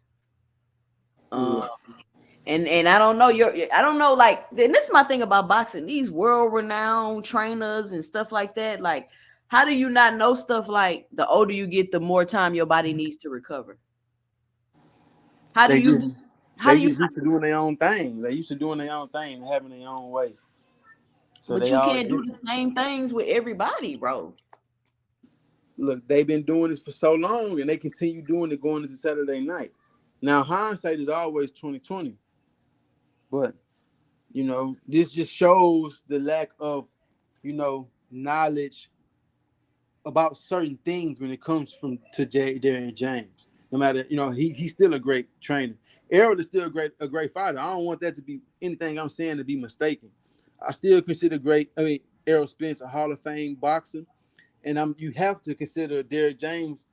Yeah. Um, and I don't know I don't know, like, and this is my thing about boxing. These world renowned trainers and stuff like that. Like, how do you not know stuff like the older you get, the more time your body needs to recover? How do They you just how they do you just used to doing their own thing. They used to doing their own thing and having their own way. So but they you all can't do get the same things with everybody, bro. look, they've been doing this for so long and they continue doing it going into Saturday night. Now hindsight is always 2020, but this just shows the lack of, knowledge about certain things when it comes from to Derrick James. No matter, he's still a great trainer. Errol is still a great fighter. I don't want that to be anything I'm saying to be mistaken. I still consider Errol Spence a Hall of Fame boxer, and you have to consider Derrick James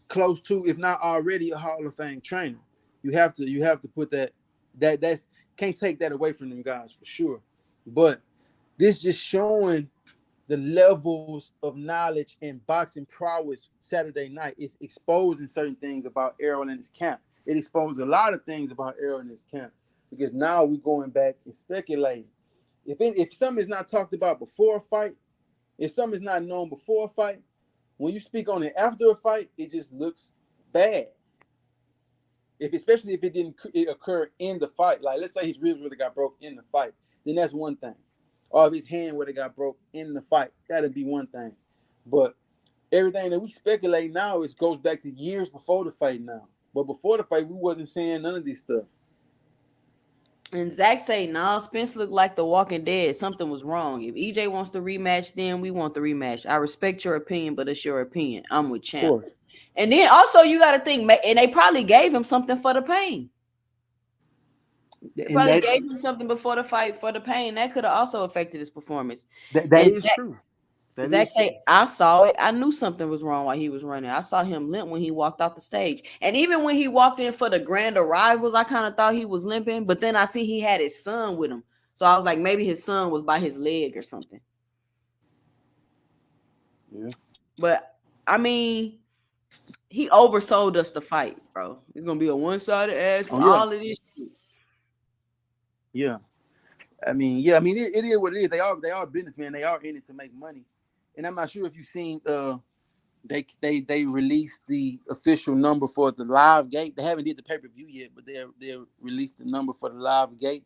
close to, if not already, a Hall of Fame trainer. You have to put that's can't take that away from them guys for sure. But this just showing the levels of knowledge and boxing prowess Saturday night. It's exposing certain things about Errol and his camp. It exposed a lot of things about Errol and his camp because now we're going back and speculating. If something is not talked about before a fight, if something is not known before a fight, when you speak on it after a fight, it just looks bad. Especially if it didn't occur in the fight. Like, let's say his ribs would have got broke in the fight, then that's one thing. Or if his hand would have got broke in the fight, that'd be one thing. But everything that we speculate now goes back to years before the fight now. But before the fight, we wasn't saying none of this stuff. And Zach say, nah, Spence looked like the Walking Dead. Something was wrong. If EJ wants the rematch, then we want the rematch. I respect your opinion, but it's your opinion. I'm with Of Champ. course. And then also you got to think, and they probably gave him something for the pain. They And probably that gave him something before the fight for the pain. That could have also affected his performance. that And is true. That Zach is true. say, I saw it. I knew something was wrong while he was running. I saw him limp when he walked off the stage. And even when he walked in for the grand arrivals, I kind of thought he was limping. But then I see he had his son with him. So I was like, maybe his son was by his leg or something. Yeah. But I mean, he oversold us the fight, bro. It's gonna be a one-sided ass Oh with yeah. all of this shit. Yeah. I mean, yeah. I mean, it is what it is. They are businessmen. They are in it to make money. And I'm not sure if you've seen they released the official number for the live gate. They haven't did the pay-per-view yet, but they released the number for the live gate.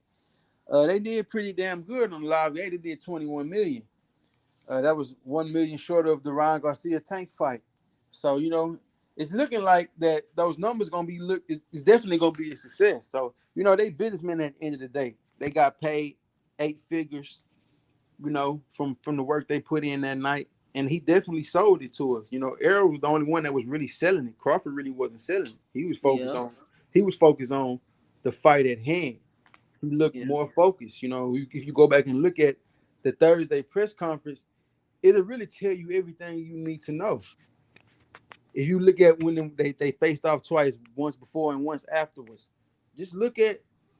They did pretty damn good on the live gate. They did 21 million. That was 1 million short of the Ryan Garcia Tank fight. So it's looking like that those numbers gonna be it's definitely gonna be a success. So they businessmen at the end of the day. They got paid 8 figures, from the work they put in that night. And he definitely sold it to us. Errol was the only one that was really selling it. Crawford really wasn't selling it. Yeah, He was focused on the fight at hand. He looked yeah, more focused. If you go back and look at the Thursday press conference, it'll really tell you everything you need to know. If you look at when they faced off twice, once before and once afterwards, just look at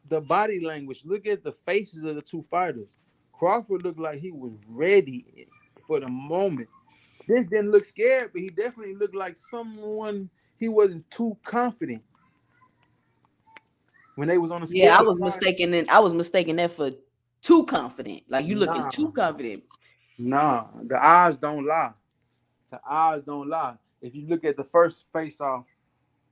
the body language. Look at the faces of the two fighters. Crawford looked like he was ready for the moment. Spence didn't look scared, but he definitely looked like someone he wasn't too confident when they was on the yeah. scale. I was mistaken that for too confident. Like you looking Nah, too confident. nah, the eyes don't lie. The eyes don't lie. If you look at the first face off,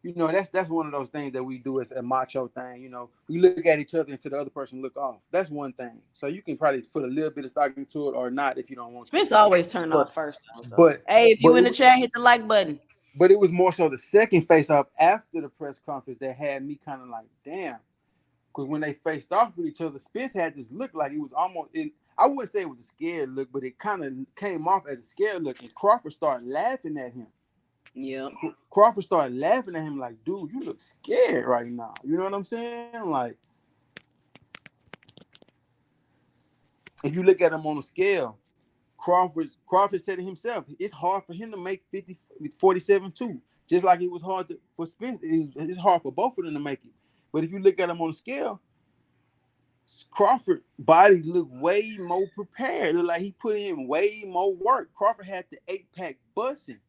that's one of those things that we do as a macho thing. We look at each other until the other person look off. That's one thing. So you can probably put a little bit of stock into it or not if you don't want to. Spence always turned But off first though. So but hey, if you but in it the was chat, hit the like button. but it was more so the second face off after the press conference that had me kind of like, damn. Because when they faced off with each other, Spence had this look like it was almost in. I wouldn't say it was a scared look, but it kind of came off as a scared look. And Crawford started laughing at him. Yep. Crawford started laughing at him like, dude, you look scared right now. You know what I'm saying? Like, if you look at him on a scale, Crawford said it himself. It's hard for him to make 47 too. Just like it was hard for Spence. It's hard for both of them to make it. But if you look at him on a scale, Crawford body looked way more prepared. Looked like he put in way more work. Crawford had the 8-pack busting.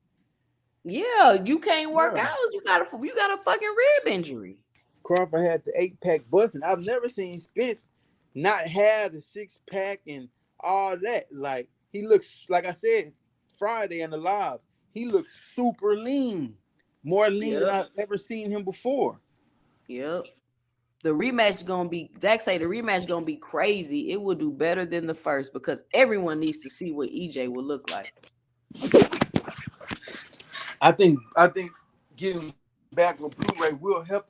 Yeah, you can't work Yeah. out. You got a fucking rib injury. Crawford had the 8-pack busting. I've never seen Spence not have the 6-pack and all that. Like he looks, like I said Friday in the live, he looks super lean, more lean than Yep. I've ever seen him before. Yep. The rematch gonna be Zach say the rematch gonna be crazy. It will do better than the first because everyone needs to see what EJ will look like. I think getting back with Blu-ray will help.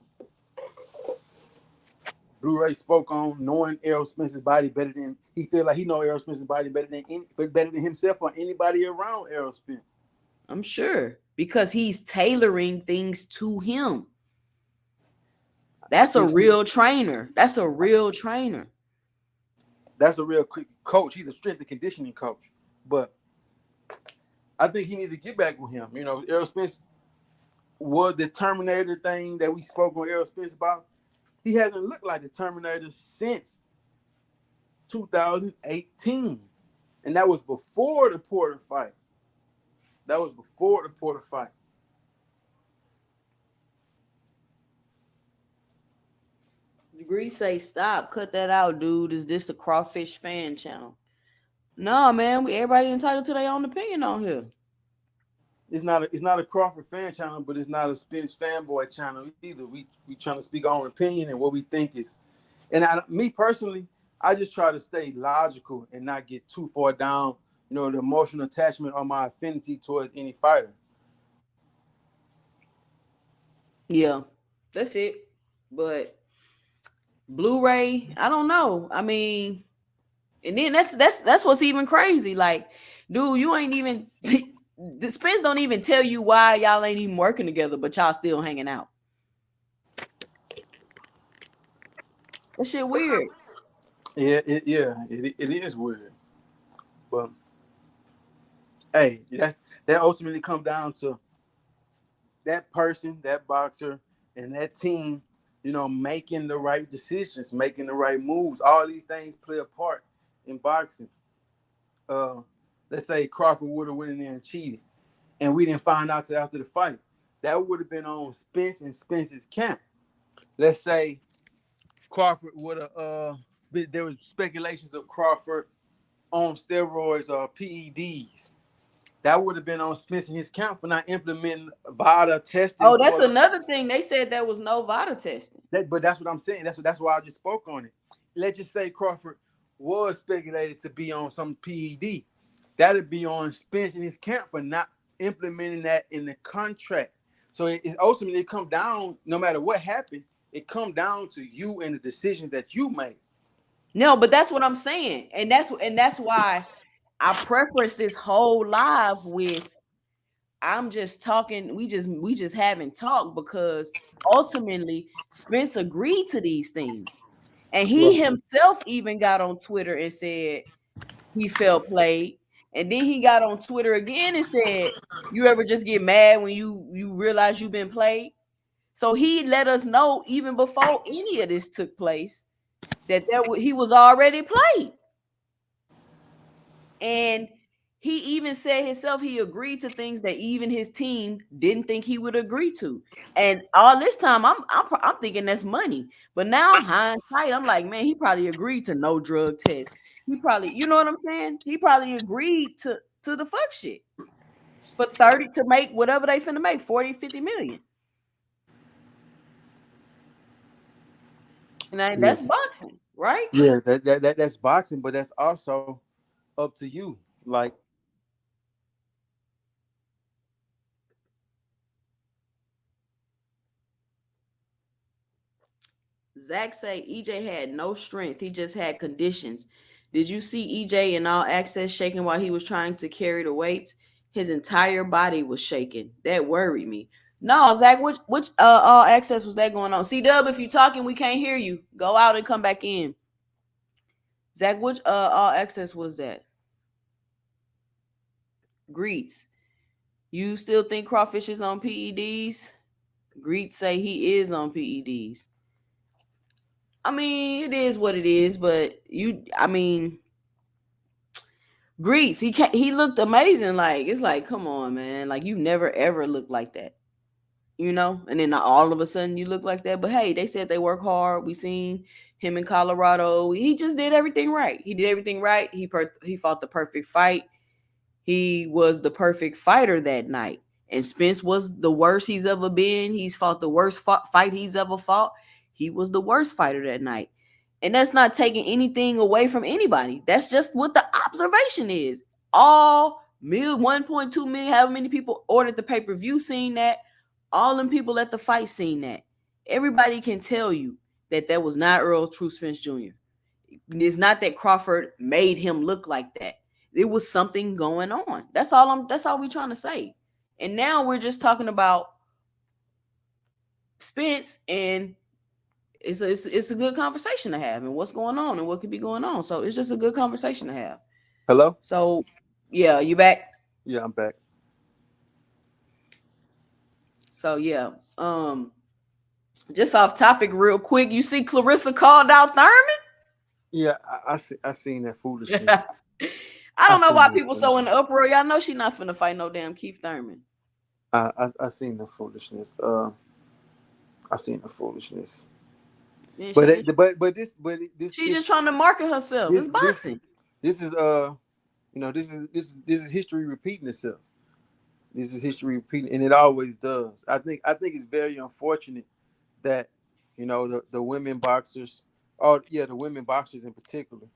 Blu-ray spoke on knowing Errol Spence's body better than he feel like he know Errol Spence's body better than himself or anybody around Errol Spence. I'm sure because he's tailoring things to him. I That's a think he, real trainer. That's a real trainer. that's a real quick coach. He's a strength and conditioning coach. But I think he needs to get back with him. Errol Spence was the Terminator thing that we spoke on Errol Spence about. He hasn't looked like the Terminator since 2018. And that was before the Porter fight. Degree say stop, cut that out, dude. Is this a crawfish fan channel? No, man. Everybody entitled to their own opinion on here. It's not a Crawford fan channel, but it's not a Spence fanboy channel either. We trying to speak our own opinion and what we think is. And me personally, I just try to stay logical and not get too far down, the emotional attachment or my affinity towards any fighter. Yeah, that's it. But Blu-ray, I don't know. I mean, and then that's what's even crazy. Like, dude, you ain't even the Spence don't even tell you why y'all ain't even working together, but y'all still hanging out. That shit weird. It is weird, but hey, that ultimately come down to that person, that boxer, and that team making the right decisions, making the right moves. All these things play a part in boxing. Uh, let's say Crawford would have went in there and cheated, and we didn't find out till after the fight. That would have been on Spence and Spence's camp. Let's say Crawford would have. There was speculations of Crawford on steroids or PEDs. That would have been on Spence and his camp for not implementing VADA testing Oh, that's for. another thing. They said there was no VADA testing. But that's what I'm saying. That's why I just spoke on it. Let's just say Crawford was speculated to be on some PED. That'd be on Spence and his camp for not implementing that in the contract. So it ultimately come down, no matter what happened, it come down to you and the decisions that you make. No, but that's what I'm saying, and that's why I preface this whole live with I'm just talking. We just haven't talked because ultimately Spence agreed to these things, and he Right. himself even got on Twitter and said he felt played, and then he got on Twitter again and said, "You ever just get mad when you realize you've been played?" So he let us know even before any of this took place that he was already played. And he even said himself he agreed to things that even his team didn't think he would agree to. And all this time, I'm thinking that's money. But now hindsight, I'm like, man, he probably agreed to no drug test. He probably, you know what I'm saying? He probably agreed to the fuck shit for 30 to make whatever they finna make 40, 50 million. And Yeah, that's boxing, right? yeah. That's boxing, but that's also up to you. Like, Zach say EJ had no strength. He just had conditions. Did you see EJ in all access shaking while he was trying to carry the weights? His entire body was shaking. That worried me. No, Zach, which all access was that going on? C Dub, if you're talking, we can't hear you. Go out and come back in. Zach, which all access was that? Greets. You still think Crawfish is on PEDs? Greets say he is on PEDs. I mean, it is what it is, but I mean, Grease, he looked amazing. Like it's like, come on, man. Like you never ever looked like that, you know. And then all of a sudden you look like that. But hey, they said they work hard. We seen him in Colorado. He just did everything right. He did everything right. He fought the perfect fight. He was the perfect fighter that night. And Spence was the worst he's ever been. He's fought the worst fight he's ever fought. He was the worst fighter that night. And that's not taking anything away from anybody. That's just what the observation is. All 1.2 million, however many people ordered the pay-per-view seen that. All them people at the fight seen that. Everybody can tell you that was not Errol True Spence Jr. It's not that Crawford made him look like that. It was something going on. That's all we're trying to say. And now we're just talking about Spence, and it's a good conversation to have and what's going on and what could be going on. So it's just a good conversation to have. hello? So yeah, you back? Yeah, I'm back. So yeah. Just off topic real quick. You see Clarissa called out Thurman? Yeah, I seen that foolishness. I I don't know seen why that people so in foolishness. the uproar. Y'all know she not finna fight no damn Keith Thurman. I seen the foolishness. I seen the foolishness. And But this she just trying to market herself. It's this this boxing. this is this is history repeating itself. This is history repeating, and it always does. I think it's very unfortunate that the women boxers, the women boxers in particular,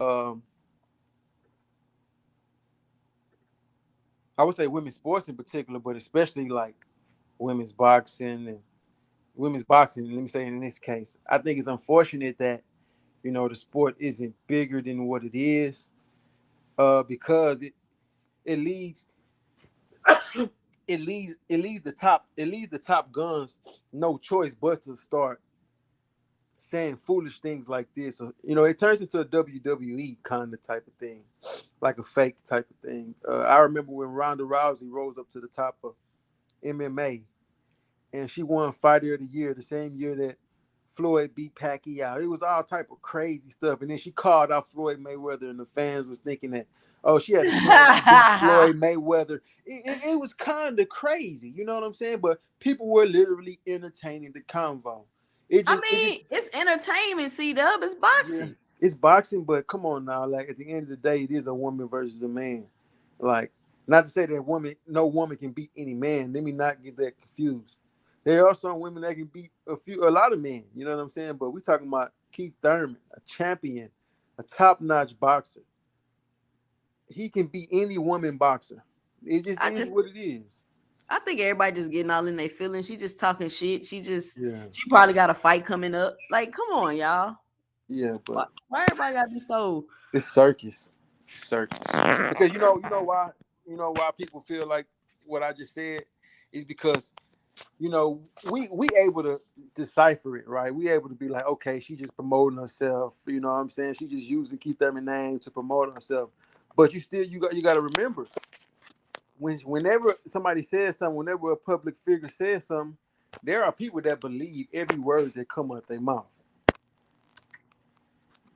um, I would say women's sports in particular, but especially like women's boxing and women's boxing. Let me say in this case, I think it's unfortunate that the sport isn't bigger than what it is, because it leads it leads the top guns no choice but to start saying foolish things like this. It turns into a WWE kind of type of thing, like a fake type of thing. I remember when Ronda Rousey rose up to the top of MMA, and she won Fighter of the Year the same year that Floyd beat Pacquiao. It was all type of crazy stuff. And then she called out Floyd Mayweather, and the fans was thinking that, oh, she had a chance to beat Floyd Mayweather. It was kind of crazy, you know what I'm saying? But people were literally entertaining the convo. It just, it's entertainment, C-Dub. It's yeah, boxing. it's boxing, but come on now. Like at the end of the day, it is a woman versus a man. Like, not to say that no woman can beat any man. Let me not get that confused. There are some women that can beat a lot of men. You know what I'm saying? But we're talking about Keith Thurman, a champion, a top-notch boxer. He can beat any woman boxer. It just I is just what it is. I think everybody just getting all in their feelings. She just talking shit. Yeah, She probably got a fight coming up. Like, come on, y'all. yeah, but Why everybody gotta be so it's circus, circus. Because you know why people feel like what I just said is because we able to decipher it, right? We able to be like, okay, she just promoting herself. You know what I'm saying? She just using Keith Thurman name to promote herself. But you got to remember whenever somebody says something, whenever a public figure says something, there are people that believe every word that come out their mouth.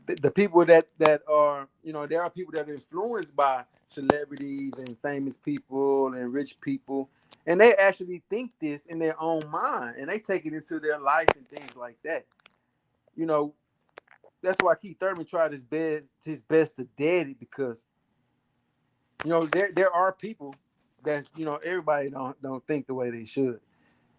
The people that are, there are people that are influenced by celebrities and famous people and rich people, and they actually think this in their own mind, and they take it into their life and things like that. You know, that's why Keith Thurman tried his best to dead it, because there are people that everybody don't think the way they should,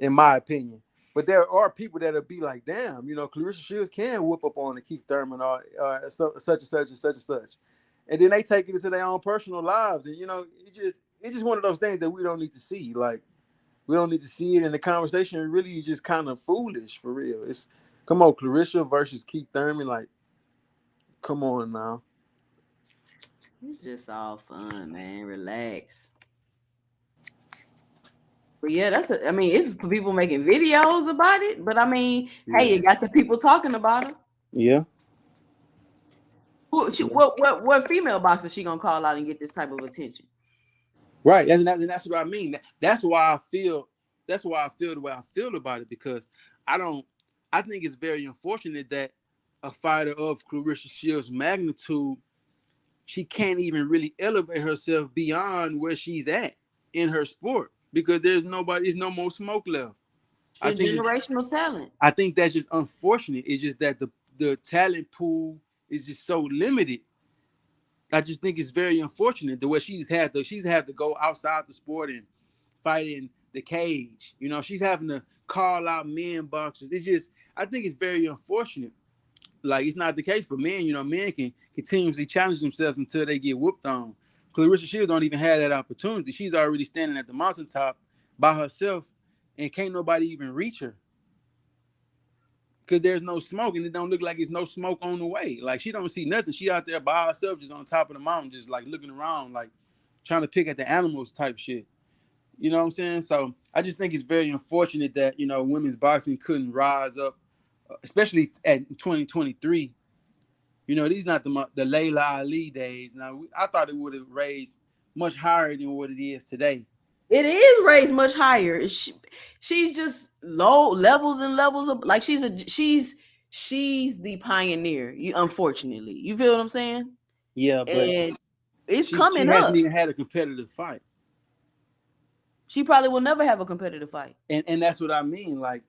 in my opinion. But there are people that'll be like, damn, Clarissa Shields can whoop up on the Keith Thurman or such and such and such and such. And then they take it into their own personal lives. And, it's just one of those things that we don't need to see. Like, we don't need to see it. And the conversation really is just kind of foolish, for real. It's, come on, Clarissa versus Keith Thurman. Like, come on now. it's just all fun, man. Relax. But yeah, I mean, it's for people making videos about it. But I mean, hey, Yeah. you got the people talking about it. Yeah. Yeah. What female boxer she gonna call out and get this type of attention? Right. And that's what I mean. That's why I feel. That's why I feel the way I feel about it, because I don't. I think it's very unfortunate that a fighter of Clarissa Shields' magnitude, she can't even really elevate herself beyond where she's at in her sport, because there's no more smoke left. I The think it's. generational talent. I think that's just unfortunate. It's just that the talent pool is just so limited. I just think it's very unfortunate the way she's had to go outside the sport and fight in the cage. She's having to call out men boxers. I think it's very unfortunate. Like, it's not the case for men. Men can continuously challenge themselves until they get whooped on. Clarissa Shields don't even have that opportunity. She's already standing at the mountaintop by herself, and can't nobody even reach her, because there's no smoke, and it don't look like it's no smoke on the way. Like, she don't see nothing. She out there by herself, just on top of the mountain, just like looking around, like trying to pick at the animals type shit. You know what I'm saying? So I just think it's very unfortunate that women's boxing couldn't rise up, especially at 2023. These not the Layla Ali days. Now, I thought it would have raised much higher than what it is today. It is raised much higher. She's just low levels and levels of, like, she's the pioneer. Unfortunately, you feel what I'm saying? Yeah, but And it's she coming hasn't up. even had a competitive fight. She probably will never have a competitive fight. And that's what I mean. Like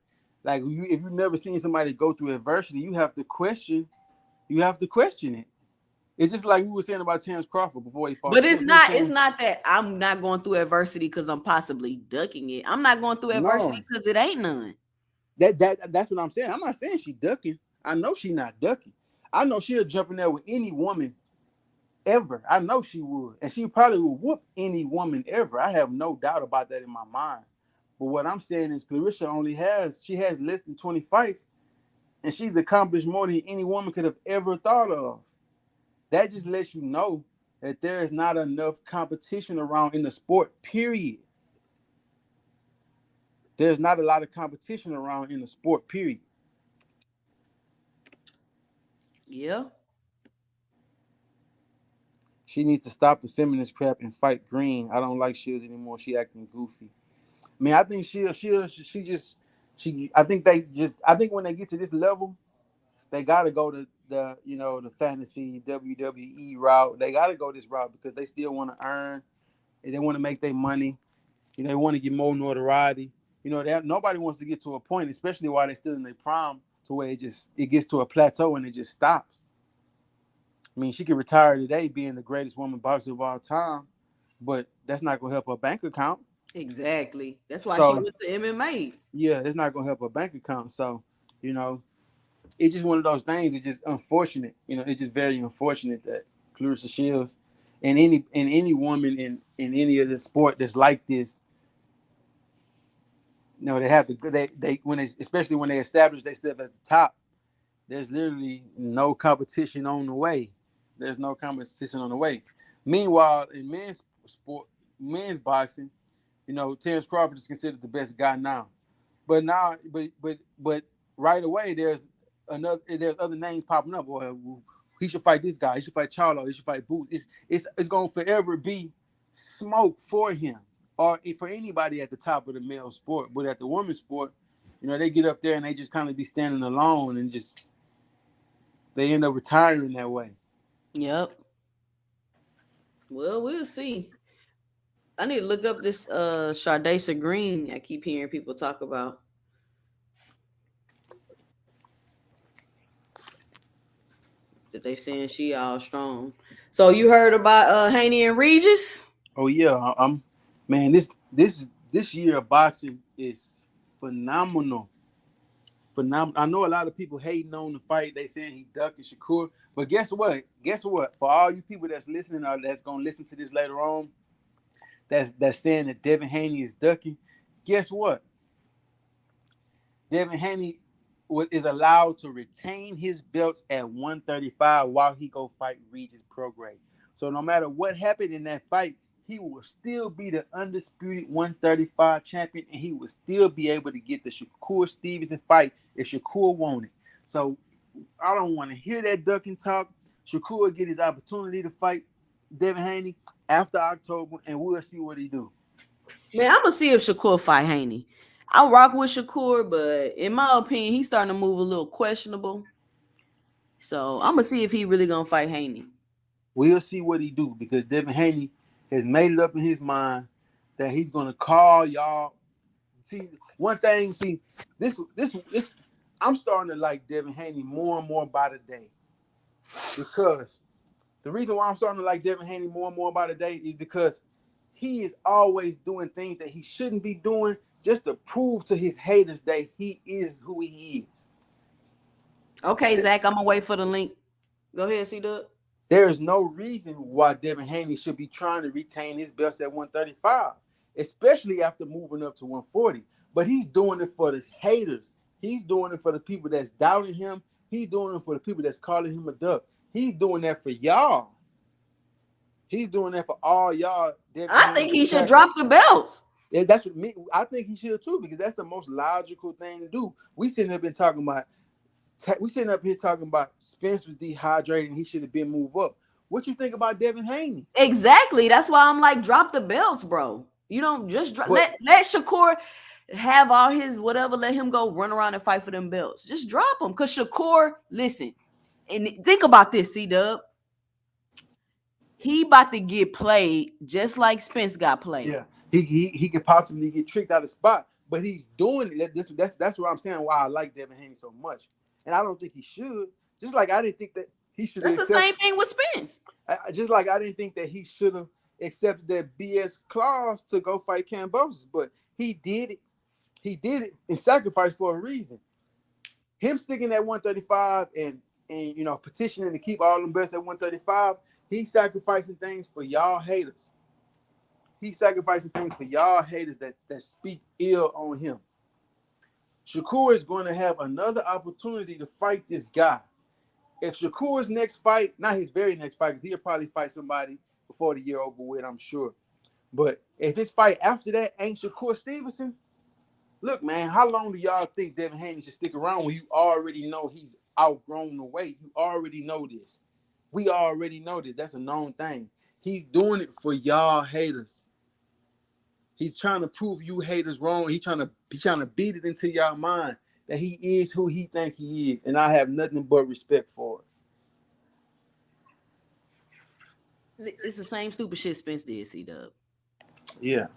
if you've never seen somebody go through adversity, you have to question. You have to question it. It's just like we were saying about Terrence Crawford before he fought But it's Spence. We were not. It's saying, not that I'm not going through adversity because I'm possibly ducking it. I'm not going through adversity no, because it ain't none. that's what I'm saying. I'm not saying she ducking. I know she not ducking. I know she'll jump in there with any woman ever. I know she would, and she probably would whoop any woman ever. I have no doubt about that in my mind. But what I'm saying is, Clarissa she has less than 20 fights, and she's accomplished more than any woman could have ever thought of. That just lets you know that there is not enough competition around in the sport, period. There's not a lot of competition around in the sport, period. Yeah. She needs to stop the feminist crap and fight Green. I don't like Shields anymore. She acting goofy. I mean, I think she just I think when they get to this level, they gotta go to the fantasy WWE route. They gotta go this route because they still want to earn and they want to make their money. They want to get more notoriety. Nobody wants to get to a point, especially while they're still in their prime, to where it gets to a plateau and it just stops. I mean, she could retire today being the greatest woman boxer of all time, but that's not gonna help her bank account. Exactly. That's why she So went to MMA. yeah, it's not gonna help her bank account. So you know, it's just one of those things. It's just unfortunate. It's just very unfortunate that Clarissa Shields and any woman in any of the sport that's like this, they have to they when they especially when they establish themselves as the top. There's literally no competition on the way. There's no competition on the way. Meanwhile, in men's boxing, Terrence Crawford is considered the best guy now. But now, but right away, there's other names popping up. Well, he should fight this guy. He should fight Charlo. He should fight Boots. It's going to forever be smoke for him or for anybody at the top of the male sport. But at the women's sport, they get up there and they just kind of be standing alone and just they end up retiring that way. Yep. Well, we'll see. I need to look up this Shardasa Green. I keep hearing people talk about that they saying she all strong. So you heard about Haney and Regis? Oh yeah, I'm man. This year of boxing is phenomenal. Phenomenal. I know a lot of people hating on the fight. They saying he ducking Shakur, but guess what? Guess what? For all you people that's listening or that's gonna listen to this later on, that's saying that Devin Haney is ducking. Guess what? Devin Haney is allowed to retain his belts at 135 while he go fight Regis Prograis. So no matter what happened in that fight, he will still be the undisputed 135 champion, and he will still be able to get the Shakur Stevenson fight if Shakur wanted. So I don't want to hear that ducking talk. Shakur will get his opportunity to fight Devin Haney after October, and we'll see what he do. Man, I'm gonna see if Shakur fight Haney. I rock with Shakur, but in my opinion, he's starting to move a little questionable. So I'm gonna see if he really gonna fight Haney. We'll see what he do because Devin Haney has made it up in his mind that he's gonna call y'all. See, one thing. See, this. I'm starting to like Devin Haney more and more by the day because the reason why I'm starting to like Devin Haney more and more by the day is because he is always doing things that he shouldn't be doing just to prove to his haters that he is who he is. Okay, Zach, I'm gonna wait for the link. Go ahead, C Dub. There is no reason why Devin Haney should be trying to retain his belts at 135, especially after moving up to 140. But he's doing it for the haters. He's doing it for the people that's doubting him. He's doing it for the people that's calling him a duck. He's doing that for y'all. He's doing that for all y'all. Devin I Haney think he should attackers. drop the belts. Yeah, that's what me. I think he should too because that's the most logical thing to do. We sitting up here talking about Spence was dehydrated and he should have been moved up. What you think about Devin Haney? Exactly. That's why I'm like, drop the belts, bro. You don't just drop. But Let Shakur have all his whatever. Let him go run around and fight for them belts. Just drop them, cause Shakur. Listen, and think about this, C Dub. He about to get played just like Spence got played. yeah, he could possibly get tricked out of spot, but he's doing it. That's what I'm saying. Why I like Devin Haney so much, and I don't think he should. Just like I didn't think that he should That's the accept. same thing with Spence. Just like I didn't think that he should have accepted that BS clause to go fight Cambosis, but he did it. He did it and sacrificed for a reason. Him sticking at 135 and petitioning to keep all them belts at 135, he's sacrificing things for y'all haters. He's sacrificing things for y'all haters that speak ill on him. Shakur is going to have another opportunity to fight this guy. If Shakur's next fight, not his very next fight, because he'll probably fight somebody before the year over with, I'm sure. But if his fight after that ain't Shakur Stevenson, look, man, how long do y'all think Devin Haney should stick around when you already know he's outgrown the weight? You already know this. We already know this. That's a known thing. He's doing it for y'all haters. He's trying to prove you haters wrong. He trying to beat it into your mind that he is who he think he is, and I have nothing but respect for it. It's the same stupid shit Spence did, C-Dub. Yeah,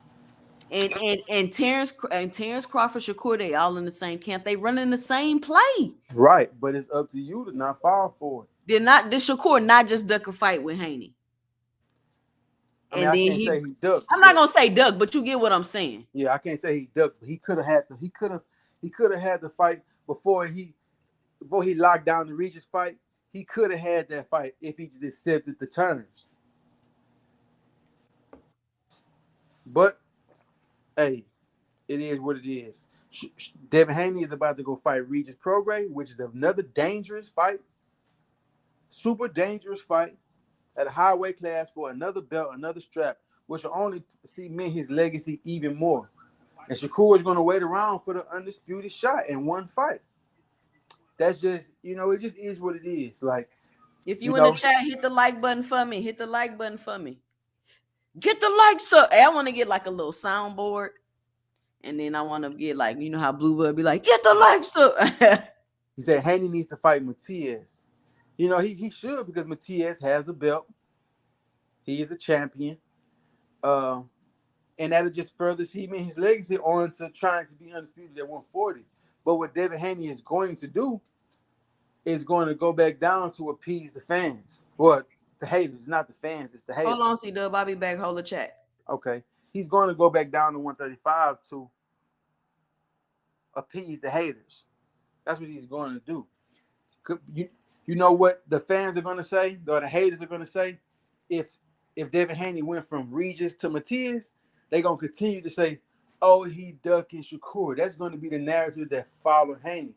And Terrence Crawford, Shakur, they all in the same camp. They running the same play. right. But it's up to you to not fall for it. Did Shakur not just duck a fight with Haney? I mean, And I then can't say he ducked, I'm not but gonna say duck, but you get what I'm saying. yeah, I can't say he ducked. But he could have had the fight before he locked down the Regis fight. He could have had that fight if he just accepted the terms. But hey, it is what it is. Devin Haney is about to go fight Regis Prograis, which is another dangerous fight, super dangerous fight at a high weight class for another belt, another strap, which will only cement his legacy even more. And Shakur is going to wait around for the undisputed shot in one fight. That's just, it just is what it is. Like, If you you in the know, chat, hit the like button for me. Hit the like button for me. Get the likes up. Hey, I want to get like a little soundboard. And then I want to get like, you know how Bluebird be like, get the likes up. he said Haney needs to fight Matias. He should because Matias has a belt. He is a champion. Uh, and that'll just further cement his legacy on to trying to be undisputed at 140. But what Devin Haney is going to do is going to go back down to appease the fans. Well, the haters, not the fans, it's the haters. Hold on, C-Dub. I'll be back. Hold the chat. Okay. He's going to go back down to 135 to appease the haters. That's what he's going to do. You know what the fans are going to say, or the haters are going to say? If Devin Haney went from Regis to Matias, they're going to continue to say, oh, he ducking Shakur. That's going to be the narrative that follow Haney.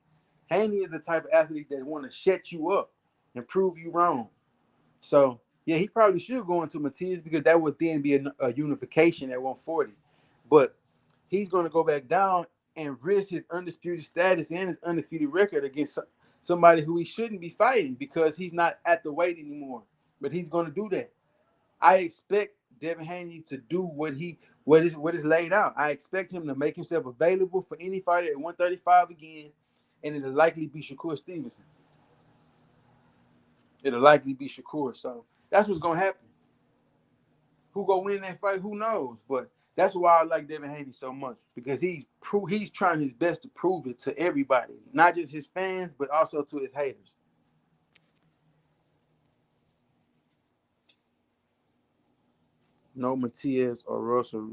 Haney is the type of athlete that want to shut you up and prove you wrong. So, yeah, he probably should go into Matias because that would then be a unification at 140. But he's going to go back down and risk his undisputed status and his undefeated record against somebody who he shouldn't be fighting because he's not at the weight anymore. But he's going to do that. I expect Devin Haney to do what is laid out. I expect him to make himself available for any fighter at 135 again, and it'll likely be Shakur Stevenson. It'll likely be Shakur. So that's what's gonna happen. Who gonna win that fight? Who knows? But that's why I like Devin Haney so much because he's trying his best to prove it to everybody, not just his fans, but also to his haters. No Matias or Russell,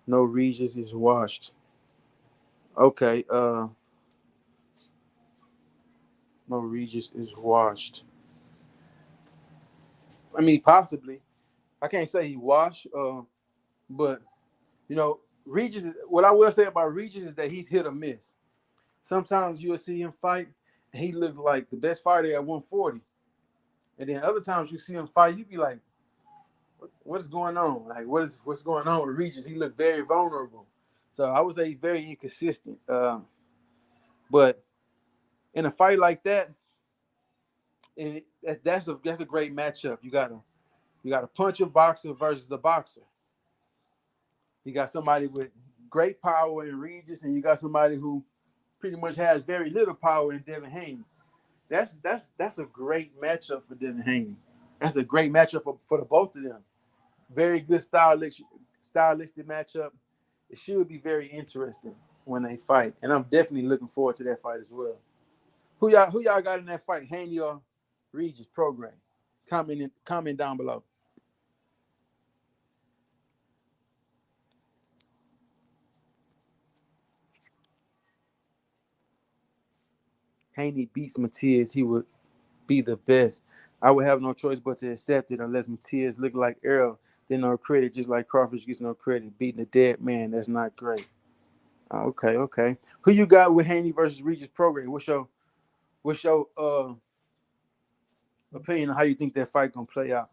no Regis is washed. Okay, no Regis is washed. I mean, possibly. I can't say he washed, but Regis. What I will say about Regis is that he's hit or miss. Sometimes you'll see him fight, and he look like the best fighter at 140, and then other times you see him fight, you be like, "What is going on? Like, what's going on with Regis? He looked very vulnerable." So I would say he's very inconsistent. But in a fight like that, and that's a great matchup. You got a puncher boxer versus a boxer. You got somebody with great power in Regis, and you got somebody who pretty much has very little power in Devin Haney. That's a great matchup for Devin Haney. That's a great matchup for the both of them. Very good stylistic matchup. It should be very interesting when they fight, and I'm definitely looking forward to that fight as well. Who y'all got in that fight? Haney or Regis Prograis? Comment down below. Haney beats Matias, he would be the best. I would have no choice but to accept it unless Matias look like Errol. Then no credit, just like Crawford gets no credit. Beating a dead man, that's not great. Okay, okay. Who you got with Haney versus Regis Prograis? What's your opinion on how you think that fight gonna play out?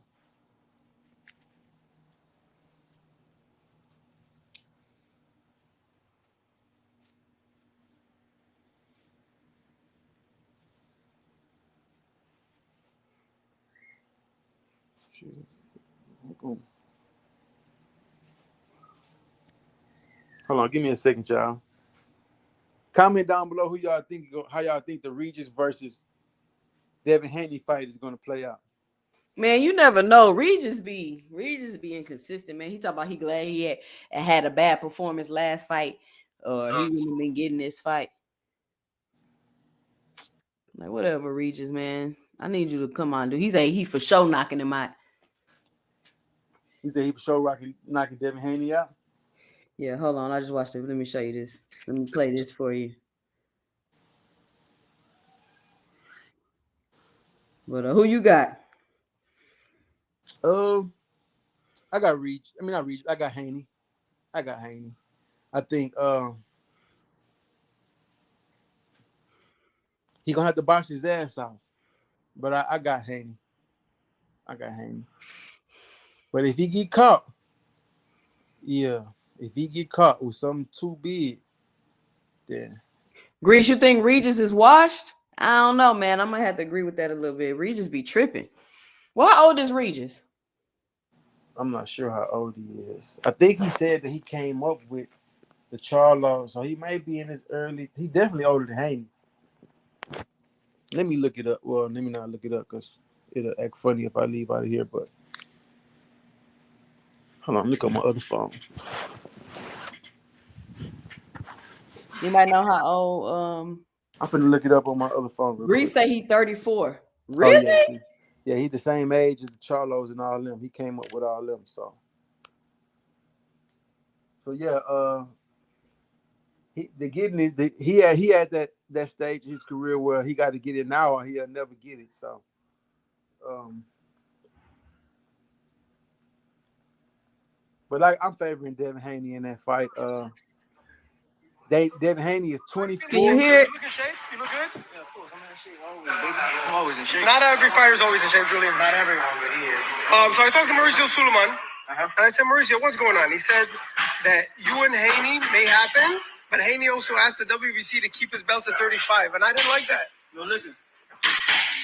Hold on, give me a second, y'all. Comment down below who y'all think, how y'all think the Regis versus Devin Haney fight is going to play out. Man, you never know. Regis be inconsistent, man. He talk about he glad he had a bad performance last fight, or he wouldn't have been getting this fight. Like whatever, Regis, man. I need you to come on, dude. He for sure knocking him out. He said he for sure knocking Devin Haney out. Yeah, hold on. I just watched it. Let me show you this. Let me play this for you. But who you got? I got Reach. I mean, not Reach. I got Haney. I think he gonna have to box his ass off. But I got Haney. But if he get caught, if he get caught with something too big, then Grease, you think Regis is washed? I don't know, man. I might have to agree with that a little bit. Regis be tripping. Well, how old is Regis? I'm not sure how old he is. I think he said that he came up with the Charlo, so he may be in his early. He definitely older than Haney. Let me look it up. Well, let me not look it up because it'll act funny if I leave out of here. But hold on, look on my other phone. You might know how old I'm finna look it up on my other phone real Grease quick. say he 34. Oh Really? yeah, he's the same age as the Charlos and all them. He came up with all them. So yeah, he had that stage of his career where he got to get it now or he'll never get it. So but like I'm favoring Devin Haney in that fight. Devin Haney is 24. Can you hear it? You look in shape? You look good? Yeah, of course. I'm in shape always, baby. I'm always in shape. Not every fighter's always in shape, Julian. Not everyone, but he is. So I talked to Mauricio Suleiman, and I said, Mauricio, what's going on? He said that you and Haney may happen, but Haney also asked the WBC to keep his belts at 35, and I didn't like that. No, listen.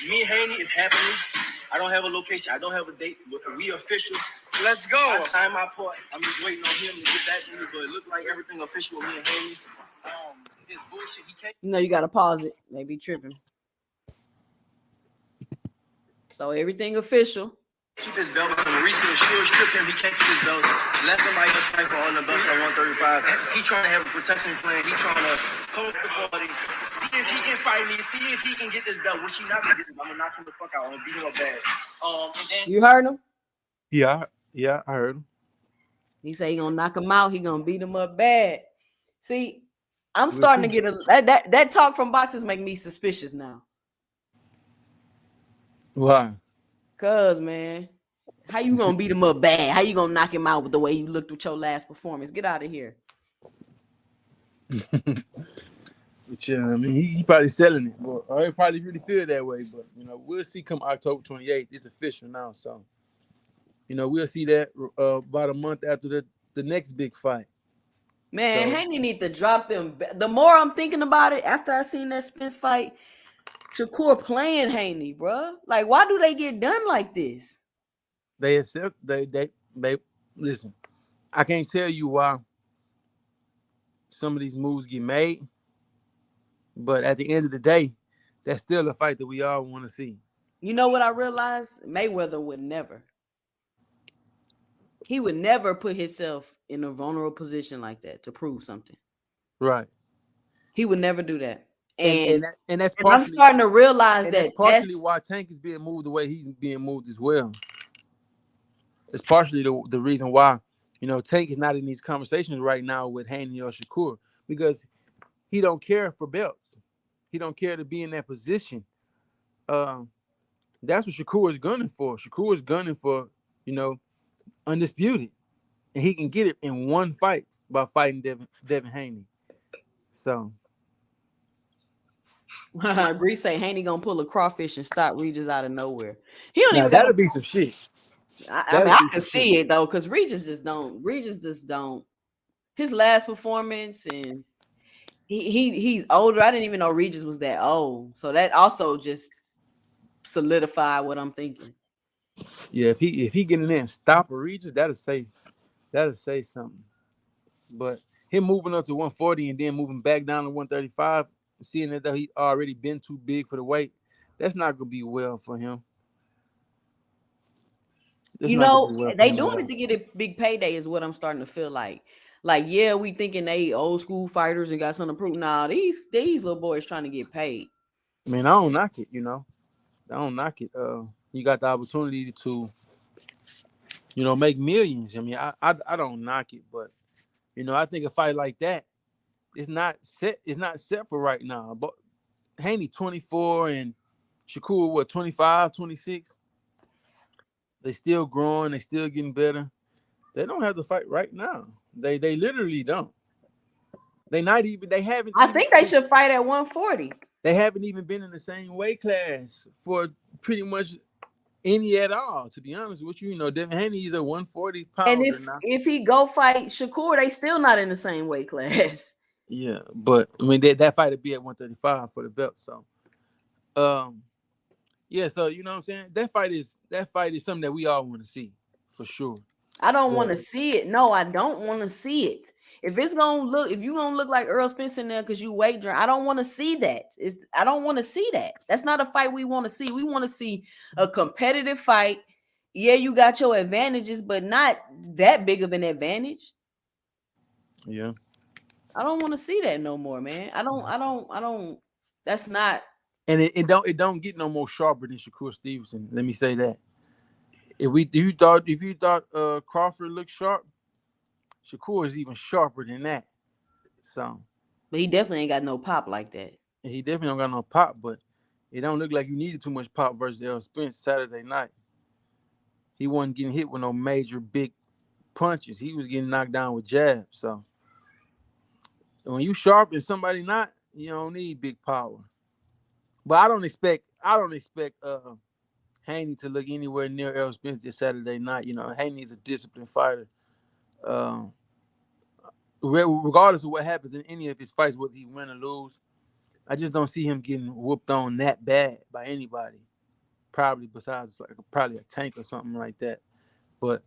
Me and Haney is happening. I don't have a location. I don't have a date. We official. Let's go. I signed my part. I'm just waiting on him to get that thing, so it looked like everything official with me and Haney. His bullshit. He can't. You know, you got to pause it. They be tripping. So everything official. Keep his belt. So Mauricio Shields tripped him. He can't keep his belt. Let somebody else fight for all the belts at 135. He trying to have a protection plan. He trying to hold the body. See if he can fight me. See if he can get this belt. Which he not gonna get. I'm gonna knock him the fuck out. I'm gonna beat him up bad. And then You heard him? Yeah, I heard him. He say he gonna knock him out. He gonna beat him up bad. See, I'm starting to get that talk from boxers make me suspicious now. Why? Cause man, how you gonna beat him up bad? How you gonna knock him out with the way you looked with your last performance? Get out of here. But yeah, I mean, he probably selling it, but or he probably really feel that way. But we'll see come October 28th. It's official now, so we'll see that about a month after the next big fight. Man, Haney need to drop them. The more I'm thinking about it, after I seen that Spence fight, Shakur playing Haney, bro. Like, why do they get done like this? They accept they listen. I can't tell you why some of these moves get made, but at the end of the day, that's still a fight that we all want to see. You know what I realized? Mayweather would never. He would never put himself in a vulnerable position like that to prove something. Right. He would never do that. And that's partially, I'm starting to realize that's partially why Tank is being moved the way he's being moved as well. It's partially the reason why, Tank is not in these conversations right now with Haney or Shakur because he don't care for belts. He don't care to be in that position. That's what Shakur is gunning for. Shakur is gunning for, undisputed. And he can get it in one fight by fighting Devin Haney. So. Grease say Haney gonna pull a crawfish and stop Regis out of nowhere. He don't even. That'll be some shit. I mean, I can see it though, because Regis just don't. His last performance, and he's older. I didn't even know Regis was that old, so that also just solidified what I'm thinking. Yeah, if he get in there and stop a Regis, that'll say something. But him moving up to 140 and then moving back down to 135, seeing that he already been too big for the weight, that's not gonna be well for him. That's You not gonna know, be well for they him at doing it all. to get a big payday is what I'm starting to feel like. Like, yeah, we thinking they old school fighters and got something to prove. Nah, these little boys trying to get paid. I mean, I don't knock it, I don't knock it. You got the opportunity to, make millions. I mean, I don't knock it, but I think a fight like that is not set. It's not set for right now. But Haney 24 and Shakur what 25, 26. They still growing. They still getting better. They don't have to fight right now. They literally don't. They not even. They haven't I even. think they should fight at 140. They haven't even been in the same weight class for pretty much any at all. To be honest with you, Devin Haney is a 140 And pounder if now. if he go fight Shakur, they still not in the same weight class. Yeah, but I mean that fight would be at 135 for the belt. So, yeah. So you know what I'm saying. That fight is something that we all want to see for sure. I don't want to But see it. No, I don't want to see it. If you're gonna look like Errol Spence in there because you weight drain, I don't want to see that. I don't want to see that. That's not a fight we want to see. We want to see a competitive fight. Yeah, you got your advantages, but not that big of an advantage. yeah, I don't want to see that no more, man. I don't. That's not. and it don't get no more sharper than Shakur Stevenson. Let me say that. If you thought Crawford looked sharp, Shakur is even sharper than that. So But he definitely ain't got no pop like that. he definitely don't got no pop, but it don't look like you needed too much pop versus Errol Spence Saturday night. He wasn't getting hit with no major big punches. He was getting knocked down with jabs. So when you sharp and somebody not, you don't need big power. But I don't expect Haney to look anywhere near Errol Spence this Saturday night. Haney is a disciplined fighter. Um, Regardless of what happens in any of his fights, whether he win or lose, I just don't see him getting whooped on that bad by anybody. Probably besides probably a Tank or something like that. But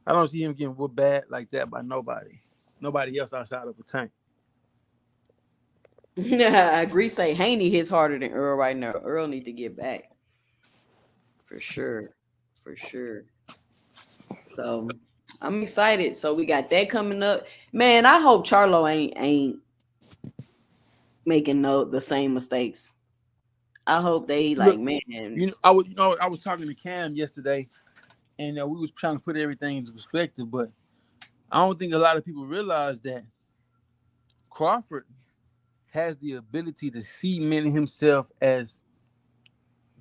I don't see him getting whooped bad like that by nobody. Nobody else outside of a Tank. I agree. Say Haney hits harder than Earl right now. Earl need to get back for sure, for sure. So I'm excited. So we got that coming up, man. I hope Charlo ain't making the same mistakes. I hope they like, Look, man. I was talking to Cam yesterday, and we was trying to put everything into perspective, but I don't think a lot of people realize that Crawford has the ability to cement himself as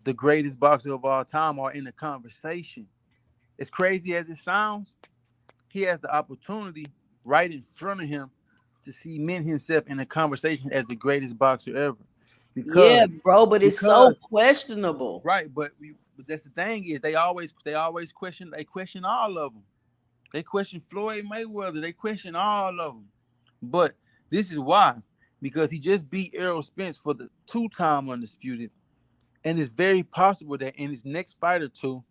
the greatest boxer of all time or in the conversation. As crazy as it sounds, he has the opportunity right in front of him to cement himself in the conversation as the greatest boxer ever. Yeah, bro, but it's so because questionable. right, but that's the thing is they always question all of them. They question Floyd Mayweather. They question all of them. But this is why. Because he just beat Errol Spence for the 2-time undisputed. And it's very possible that in his next fight or two,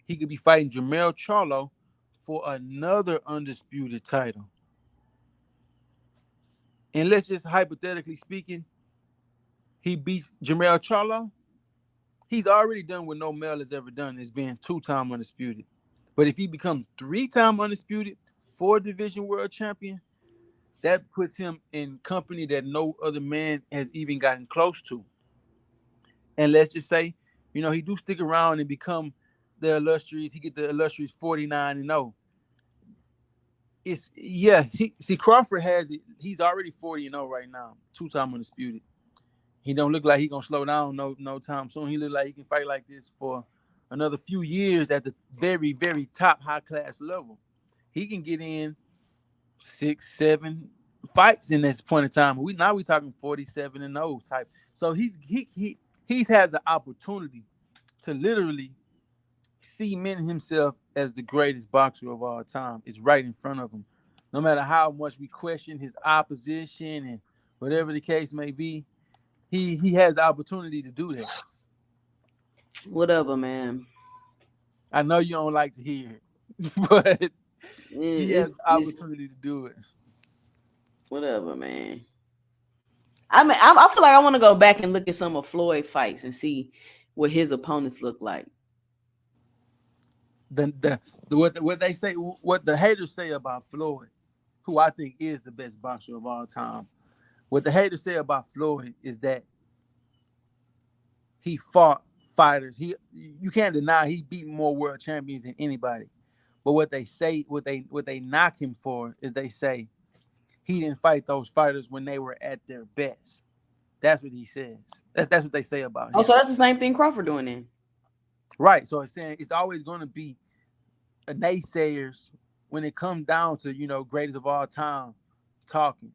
he could be fighting Jermell Charlo for another undisputed title. And let's just hypothetically speaking, he beats Jermell Charlo. He's already done what no male has ever done, is being 2-time undisputed. But if he becomes 3-time undisputed, 4-division world champion, that puts him in company that no other man has even gotten close to. And let's just say, he do stick around and become the illustrious. He get the illustrious 49-0. See, Crawford has it. He's already 40-0 right now, 2-time undisputed. He don't look like he gonna slow down no time soon. He look like he can fight like this for another few years at the very, very top high class level. He can get in 6, 7 fights in this point in time. We talking 47-0 type. So he has an opportunity to literally cement himself as the greatest boxer of all time. It's right in front of him. No matter how much we question his opposition and whatever the case may be, he has the opportunity to do that. Whatever, man. I know you don't like to hear it, but he has the opportunity to do it. Whatever, man. I mean, I feel like I want to go back and look at some of Floyd fights and see what his opponents look like. What they say, what the haters say about Floyd, who I think is the best boxer of all time. What the haters say about Floyd is that he fought fighters. You can't deny he beat more world champions than anybody. But what they say, what they knock him for is they say he didn't fight those fighters when they were at their best. That's what he says. That's what they say about Oh, him. so that's the same thing Crawford doing then. Right. So it's saying it's always going to be a naysayers when it comes down to, greatest of all time talking,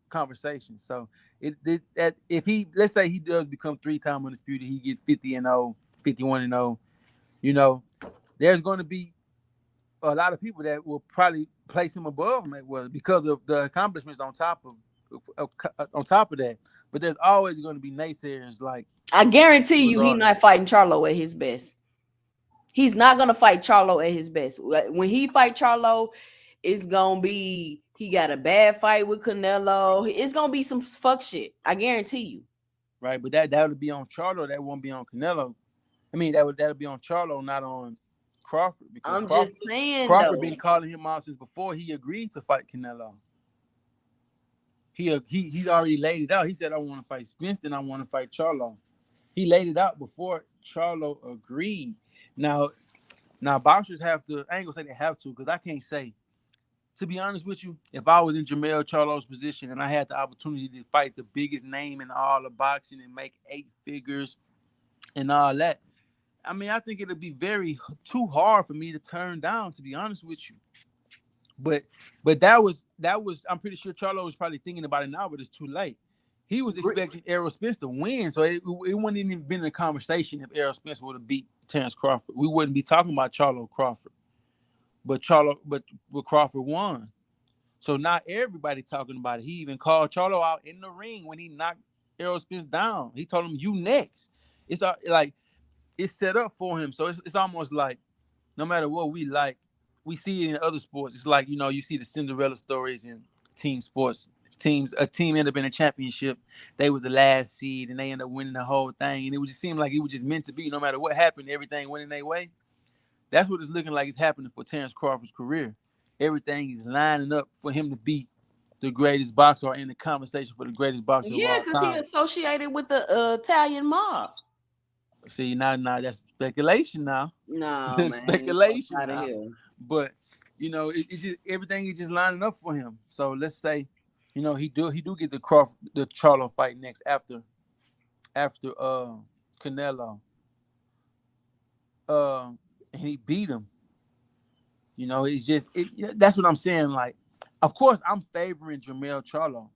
conversation. So that if he, let's say he does become 3-time undisputed, he gets 50-0, 51-0, there's going to be a lot of people that will probably place him above Mayweather because of the accomplishments on top of that. But there's always going to be naysayers like, I guarantee you, he's regardless. not fighting Charlo at his best. He's not gonna fight Charlo at his best. When he fight Charlo, it's gonna be he got a bad fight with Canelo. It's gonna be some fuck shit. I guarantee you. Right, but that would be on Charlo. That won't be on Canelo. I mean, that'll be on Charlo, not on Crawford, because I'm just saying Crawford though. been calling him out since before he agreed to fight Canelo. He's already laid it out. He said, "I want to fight Spence, then I want to fight Charlo." He laid it out before Charlo agreed. Now boxers have to. I ain't gonna say they have to, because I can't say. To be honest with you, if I was in Jermell Charlo's position and I had the opportunity to fight the biggest name in all of boxing and make 8 figures and all that, I mean, I think it'll be too hard for me to turn down, to be honest with you. But that was I'm pretty sure Charlo was probably thinking about it now, but it's too late. He was expecting Errol Spence to win, so it wouldn't even been a conversation if Errol Spence would have beat Terrence Crawford. We wouldn't be talking about Charlo Crawford. But Crawford won. So not everybody talking about it. He even called Charlo out in the ring when he knocked Errol Spence down. He told him, "You next." It's like it's set up for him. So it's almost like no matter what we like, we see it in other sports. It's like, you see the Cinderella stories in team sports. A team ended up in a championship. They was the last seed and they ended up winning the whole thing. And it would just seem like it was just meant to be. No matter what happened, everything went in their way. That's what it's looking like it's happening for Terrence Crawford's career. Everything is lining up for him to be the greatest boxer, or in the conversation for the greatest boxer of Yeah, all because time. he associated with the Italian mob. See, now that's speculation now. No, That's man. speculation Out of now. here. But it's just everything is just lining up for him. So let's say, he do get the Charlo fight next after Canelo. And he beat him. It's just that's what I'm saying. Like, of course, I'm favoring Jermell Charlo,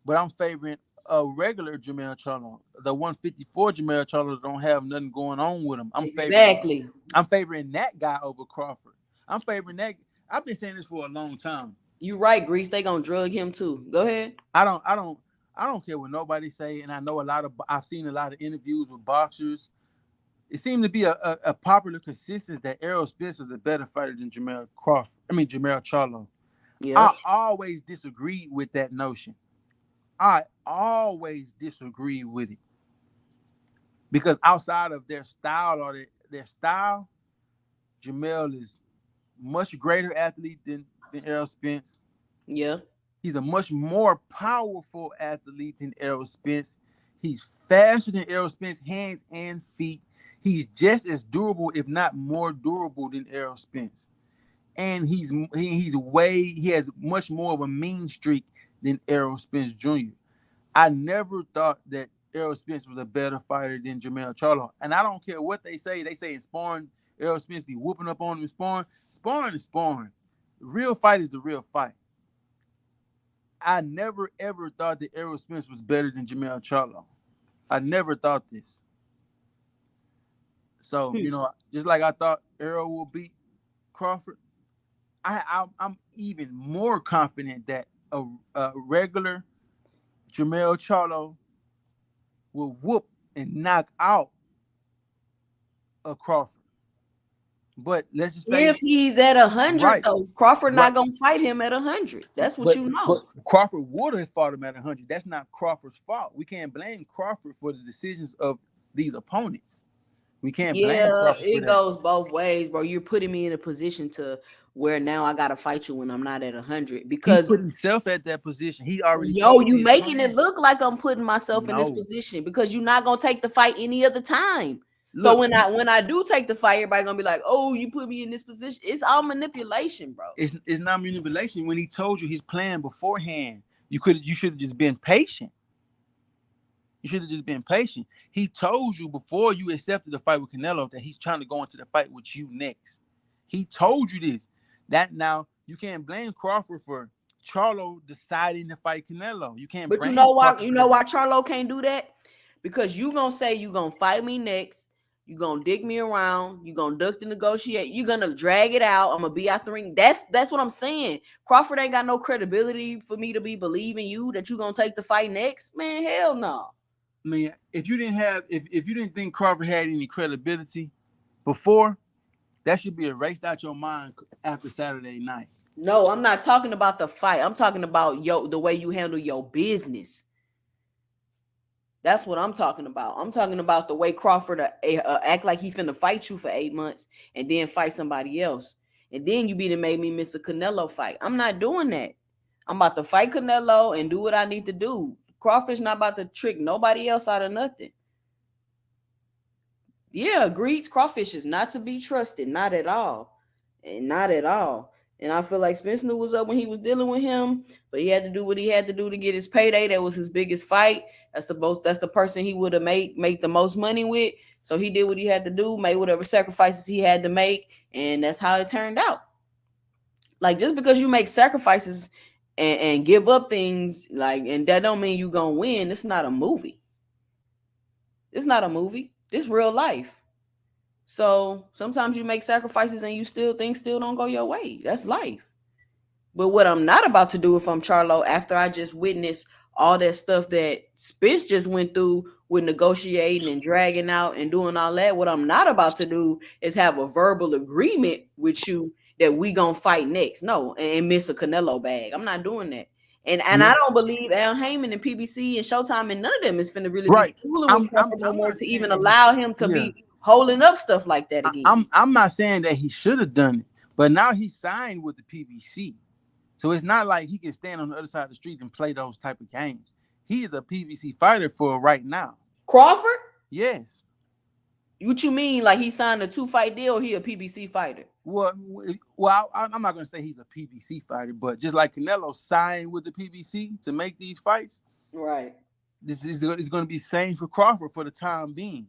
but I'm favoring a regular Jermell Charlo. The 154 Jermell Charlo don't have nothing going on with him. Exactly. I'm favoring that guy over Crawford. I'm favoring that. I've been saying this for a long time. You right, Grease. They gonna drug him too. Go ahead. I don't care what nobody say, and I know I've seen a lot of interviews with boxers. It seemed to be a popular consensus that Errol Spence was a better fighter than Jermell Charlo. Yeah. I always disagreed with that notion. I always disagree with it. Because outside of their style Jermell is much greater athlete than Errol Spence. Yeah. He's a much more powerful athlete than Errol Spence. He's faster than Errol Spence, hands and feet. He's just as durable, if not more durable, than Errol Spence. And he has much more of a mean streak than Errol Spence Jr. I never thought that Errol Spence was a better fighter than Jermell Charlo. And I don't care what they say. They say in sparring, Errol Spence be whooping up on him in sparring. Sparring is sparring. The real fight is the real fight. I never, ever thought that Errol Spence was better than Jermell Charlo. I never thought this. So, just like I thought Errol will beat Crawford, I'm even more confident that a regular Jermell Charlo will whoop and knock out a Crawford. But let's just say If he's at 100, right, though, Crawford right. not gonna fight him at 100. That's what you But know. Crawford would have fought him at 100. That's not Crawford's fault. We can't blame Crawford for the decisions of these opponents. We can't blame Yeah, Crawford for it that. goes both ways, bro. You're putting me in a position to where now I gotta fight you when I'm not at 100 He because put himself at that position. He already yo, told you his making it opponent. look like I'm putting myself in this No, position because you're not gonna take the fight any other time. So look, when I do take the fight, everybody gonna be like, "Oh, you put me in this position." It's all manipulation, bro. it's not manipulation. When he told you his plan beforehand, you should have just been patient. You should have just been patient. He told you before you accepted the fight with Canelo that he's trying to go into the fight with you next. He told you this. That now you can't blame Crawford for Charlo deciding to fight Canelo. You can't But you blame know why? Crawford You for know that. why Charlo can't do that? Because you gonna say you gonna fight me next. You gonna dig me around. You gonna duck the negotiate. You gonna drag it out. I'm gonna be out the ring. That's what I'm saying. Crawford ain't got no credibility for me to be believing you that you gonna take the fight next. Man, hell no. I mean, if you didn't think Crawford had any credibility before, that should be erased out your mind after Saturday night. No, I'm not talking about the fight. I'm talking about the way you handle your business. That's what I'm talking about. I'm talking about the way Crawford act like he finna fight you for 8 months and then fight somebody else. And then you be to make me miss a Canelo fight. I'm not doing that. I'm about to fight Canelo and do what I need to do. Crawford's not about to trick nobody else out of nothing. Yeah, agreed. Crawfish is not to be trusted. Not at all. And not at all. And I feel like Spence knew was up when he was dealing with him, but he had to do what he had to do to get his payday. That was his biggest fight. That's the person he would have make the most money with. So he did what he had to do, made whatever sacrifices he had to make, and that's how it turned out. Like just because you make sacrifices and give up things, like, and that don't mean you gonna win. It's not a movie. It's not a movie. This real life. So sometimes you make sacrifices and you things still don't go your way. That's life. But what I'm not about to do if I'm Charlo, after I just witnessed all that stuff that Spence just went through with negotiating and dragging out and doing all that, what I'm not about to do is have a verbal agreement with you that we gonna fight next. No, and miss a Canelo bag. I'm not doing that. And I don't believe Al Heyman and PBC and Showtime and none of them is finna really be Right. fooling with Crawford no I'm more not to saying even that allow him to yeah. be holding up stuff like that again. I'm not saying that he should have done it, but now he signed with the PBC. So it's not like he can stand on the other side of the street and play those type of games. He is a PBC fighter for right now. Crawford? Yes. What you mean? Like he signed a 2-fight deal? Or he a PBC fighter? Well, I'm not gonna say he's a PBC fighter, but just like Canelo signed with the PBC to make these fights, right? This is going to be same for Crawford for the time being.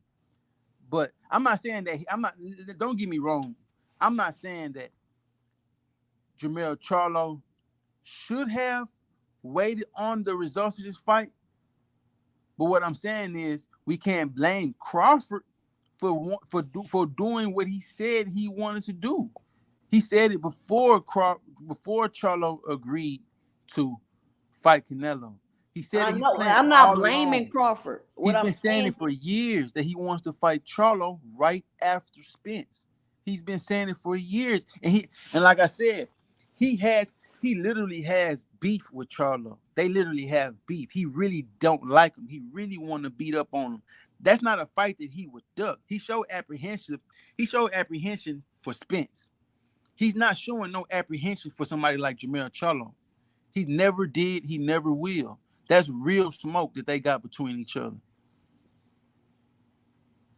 But I'm not saying that I'm not. Don't get me wrong. I'm not saying that Jermell Charlo should have waited on the results of this fight. But what I'm saying is we can't blame Crawford for doing what he said he wanted to do. He said it before Charlo agreed to fight Canelo. He said I it, he's know. playing I'm not all blaming along. Crawford. What He's I'm been saying saying, it for years that he wants to fight Charlo right after Spence. He's been saying it for years. And like I said, he literally has beef with Charlo. They literally have beef. He really don't like him. He really want to beat up on him. That's not a fight that he would duck. He showed apprehension. He showed apprehension for Spence. He's not showing no apprehension for somebody like Jermell Charlo. He never did. He never will. That's real smoke that they got between each other.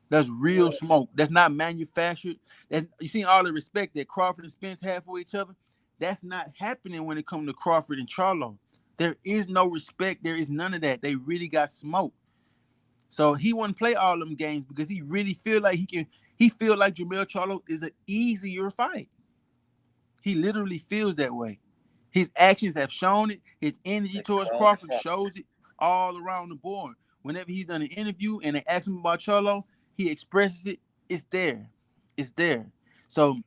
That's real smoke. That's not manufactured. You see all the respect that Crawford and Spence have for each other. That's not happening when it comes to Crawford and Charlo. There is no respect. There is none of that. They really got smoke. So he wouldn't play all them games because he really feel like he can. He feel like Jermell Charlo is an easier fight. He literally feels that way. His actions have shown it. His energy towards Crawford shows it all around the board. Whenever he's done an interview and they ask him about Charlo, he expresses it. It's there. It's there. So,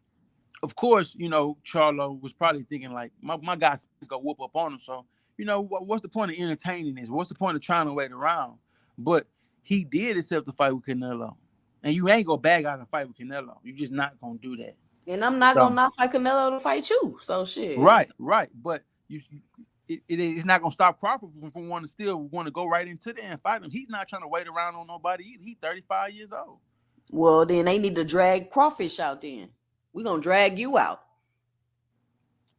of course, Charlo was probably thinking like, my guy's going to whoop up on him. So, what's the point of entertaining this? What's the point of trying to wait around? But he did accept the fight with Canelo. And you ain't going to bag out a fight with Canelo. You're just not going to do that. And I'm not So gonna not fight Canelo to fight you. So shit. right. But it's not gonna stop Crawford from wanting to still want to go right into there and fight him. He's not trying to wait around on nobody either. He's 35 years old. Well, then they need to drag Crawfish out. Then we gonna drag you out.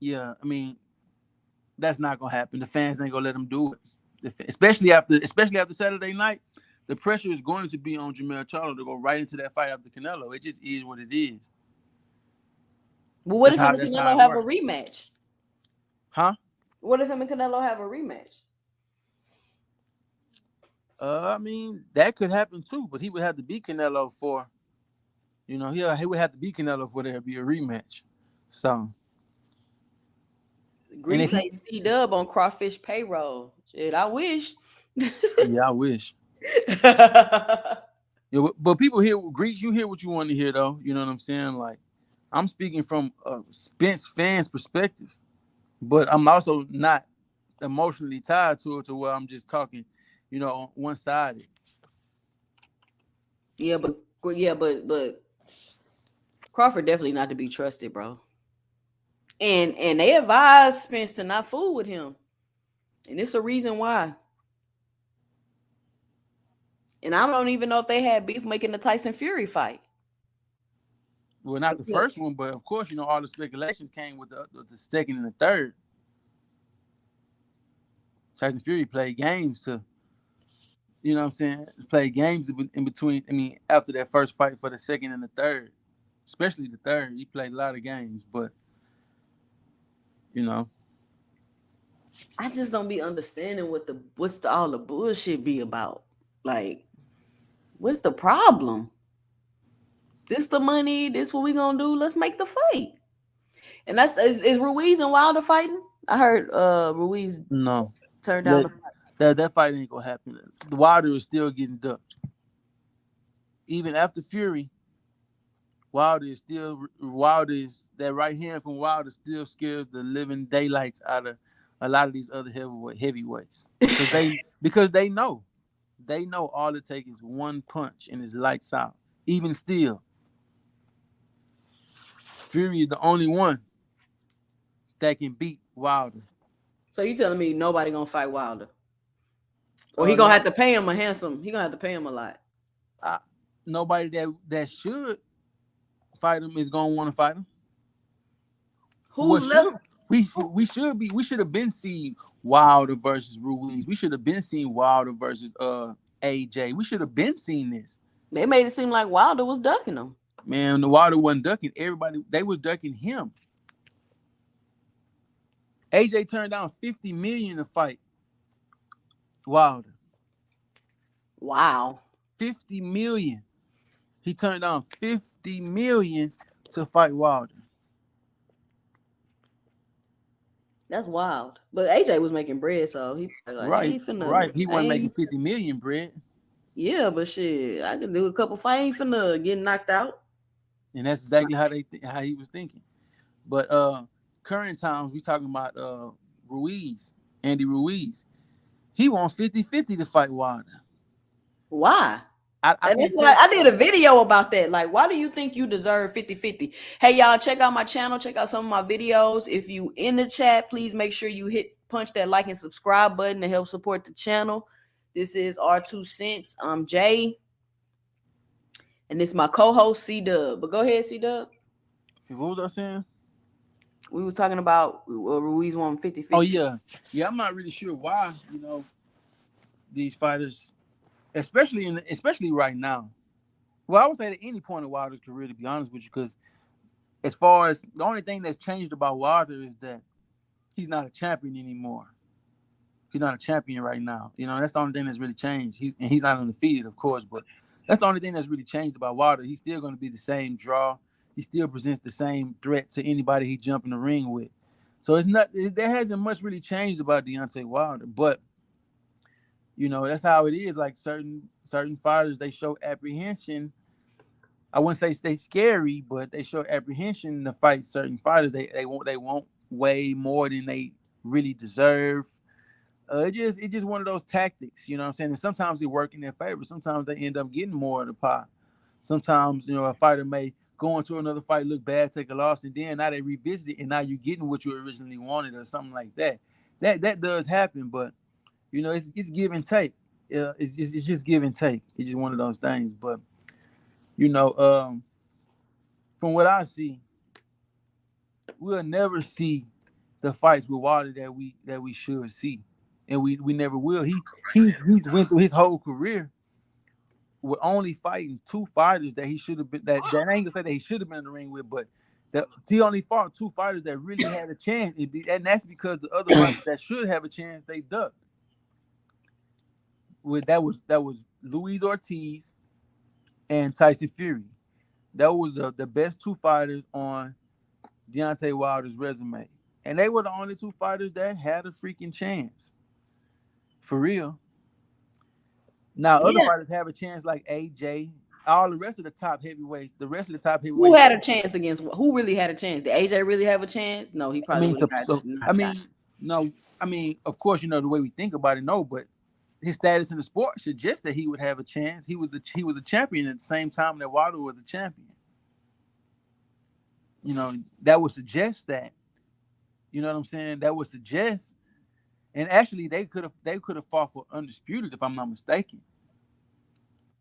Yeah, I mean that's not gonna happen. The fans ain't gonna let him do it. Especially after Saturday night, the pressure is going to be on Jermell Charlo to go right into that fight after Canelo. It just is what it is. Well, what if him and That's how Canelo it have a works. rematch? Huh? What if him and Canelo have a rematch? I mean, that could happen too, but he would have to beat Canelo for, he would have to beat Canelo for there to be a rematch. So, and Grease say C-Dub on Crawfish payroll. Shit, I wish. yeah, I wish. Yeah, but people hear Greeks. You hear what you want to hear, though. You know what I'm saying? Like, I'm speaking from a Spence fan's perspective, but I'm also not emotionally tied to it to where I'm just talking, one sided. Yeah, but Crawford definitely not to be trusted, bro. And they advise Spence to not fool with him, and it's a reason why. And I don't even know if they had beef making the Tyson Fury fight. Well, not the first one, but of course, all the speculations came with the second and the third. Tyson Fury played games to, played games in between. I mean, after that first fight for the second and the third, especially the third, he played a lot of games. But, I just don't be understanding what's all the bullshit be about. Like, what's the problem? This the money. This what we gonna do. Let's make the fight. And that's is Ruiz and Wilder fighting? I heard Ruiz no, turned down the fight. that fight ain't gonna happen. The Wilder is still getting ducked. Even after Fury, Wilder is that right hand from Wilder still scares the living daylights out of a lot of these other heavyweights because they know all it takes is one punch and it's lights out. Even still, Fury is the only one that can beat Wilder. So you telling me nobody gonna fight Wilder? Or he gonna have to pay him a handsome. He gonna have to pay him a lot. Nobody that should fight him is gonna want to fight him. Who's left? We should have been seeing Wilder versus Ruiz. We should have been seeing Wilder versus AJ. We should have been seeing this. They made it seem like Wilder was ducking him. Man, the Wilder wasn't ducking everybody. They was ducking him. AJ turned down $50 million to fight Wilder. Wow. $50 million. He turned down $50 million to fight Wilder. That's wild. But AJ was making bread, so he right. He wasn't making $50 million bread. Yeah, but shit, I could do a couple fights. Ain't finna get knocked out. And that's exactly how he was thinking. But current times, we talking about Andy Ruiz. He wants 50-50 to fight Wilder. Why? I did a video about that. Like, why do you think you deserve 50-50? Hey, y'all, check out my channel. Check out some of my videos. If you in the chat, please make sure you punch that like and subscribe button to help support the channel. This is R2 Cents. I'm Jay. And this is my co-host, C-Dub. But go ahead, C-Dub. What was I saying? We was talking about Ruiz won 50-50. Oh, yeah. Yeah, I'm not really sure why, these fighters, especially right now. Well, I would say at any point in Wilder's career, to be honest with you, because as far as the only thing that's changed about Wilder is that he's not a champion anymore. He's not a champion right now. That's the only thing that's really changed. He's not undefeated, of course, but that's the only thing that's really changed about Wilder. He's still going to be the same draw. He still presents the same threat to anybody he jump in the ring with. So there hasn't much really changed about Deontay Wilder, but that's how it is. Like certain fighters, they show apprehension. I wouldn't say stay scary, but they show apprehension to fight certain fighters. They won't weigh more than they really deserve. It's just one of those tactics, you know what I'm saying? And sometimes they work in their favor. Sometimes they end up getting more of the pie. Sometimes, a fighter may go into another fight, look bad, take a loss, and then now they revisit it, and now you're getting what you originally wanted or something like that. That does happen, but it's give and take. It's just give and take. It's just one of those things. But you know, from what I see, we'll never see the fights with Wilder that we should see, and we never will. He's went through his whole career with only fighting two fighters that he should have been. That I ain't gonna say that he should have been in the ring with, but that he only fought two fighters that really had a chance, and that's because the other fighters that should have a chance they ducked. That was Luis Ortiz and Tyson Fury. That was the best two fighters on Deontay Wilder's resume, and they were the only two fighters that had a freaking chance, for real. Now other fighters have a chance like AJ. All the rest of the top heavyweights, Who had a chance against? Who really had a chance? Did AJ really have a chance? No, he probably would have got knocked out. No. I mean, of course, the way we think about it, no, but his status in the sport suggests that he would have a chance. He was a champion at the same time that Wilder was a champion. That would suggest that. You know what I'm saying? That would suggest, and actually they could have fought for undisputed if I'm not mistaken.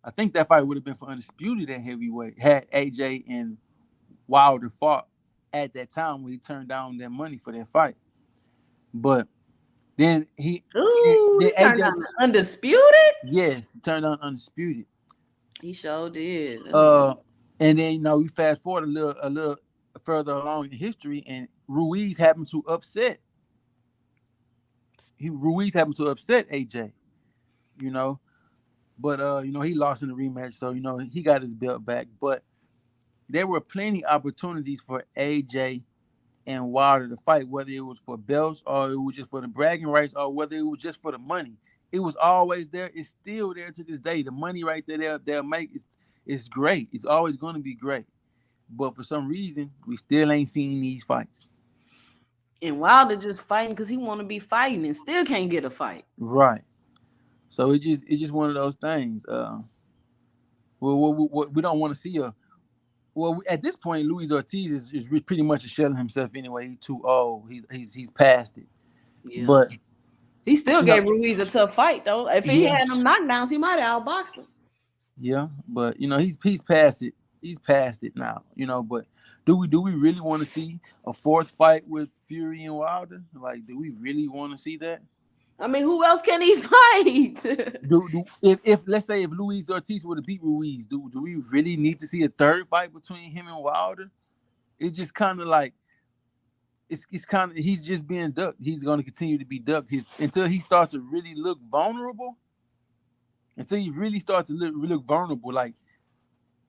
I think that fight would have been for undisputed at heavyweight had AJ and Wilder fought at that time when he turned down that money for that fight. But then he turned down undisputed. Yes, he turned down undisputed. He sure did. And then we fast forward a little further along in history, and Ruiz happened to upset. Ruiz happened to upset AJ, but he lost in the rematch, so he got his belt back. But there were plenty opportunities for AJ and Wilder to fight, whether it was for belts or it was just for the bragging rights or whether it was just for the money. It was always there. It's still there to this day. The money right there they'll make is great. It's always going to be great. But for some reason, we still ain't seen these fights. And Wilder just fighting because he want to be fighting and still can't get a fight. Right. So it's just one of those things. We don't want to see at this point, Luis Ortiz is pretty much a shell of himself anyway. He's too old. He's past it. Yeah. But he still gave Ruiz a tough fight though. If he had them knockdowns, he might have outboxed him. Yeah, but he's past it. He's past it now. But do we really want to see a fourth fight with Fury and Wilder? Like, do we really want to see that? I mean, who else can he fight? If let's say if Luis Ortiz were to beat Ruiz, do we really need to see a third fight between him and Wilder? It's just kind of like it's kind of he's just being ducked. He's going to continue to be ducked until he starts to really look vulnerable. Until you really start to look vulnerable, like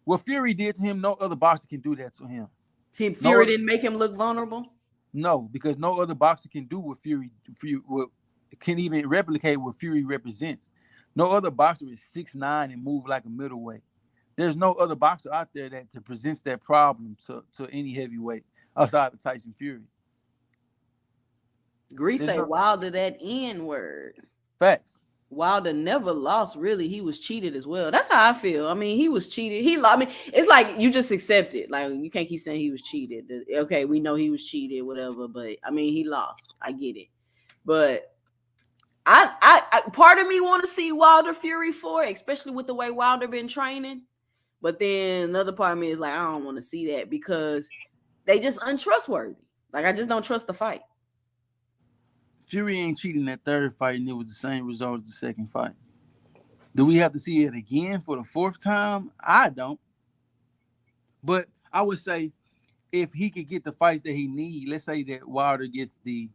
what Fury did to him, no other boxer can do that to him. Fury didn't make him look vulnerable? No, because no other boxer can do what Fury can even replicate what Fury represents. No other boxer is 6'9" and move like a middleweight. There's no other boxer out there that presents that problem to any heavyweight outside of Tyson Fury. Grease say Wilder that N-word. Facts. Wilder never lost, really. He was cheated as well. That's how I feel. I mean, he was cheated. It's like you just accept it. Like, you can't keep saying he was cheated. Okay, we know he was cheated, whatever. But, I mean, he lost. I get it. But I part of me want to see Wilder Fury 4, especially with the way Wilder been training. But then another part of me is like, I don't want to see that because they just untrustworthy. Like, I just don't trust the fight. Fury ain't cheating that third fight, and it was the same result as the second fight. Do we have to see it again for the fourth time? I don't. But I would say if he could get the fights that he needs, let's say that Wilder gets the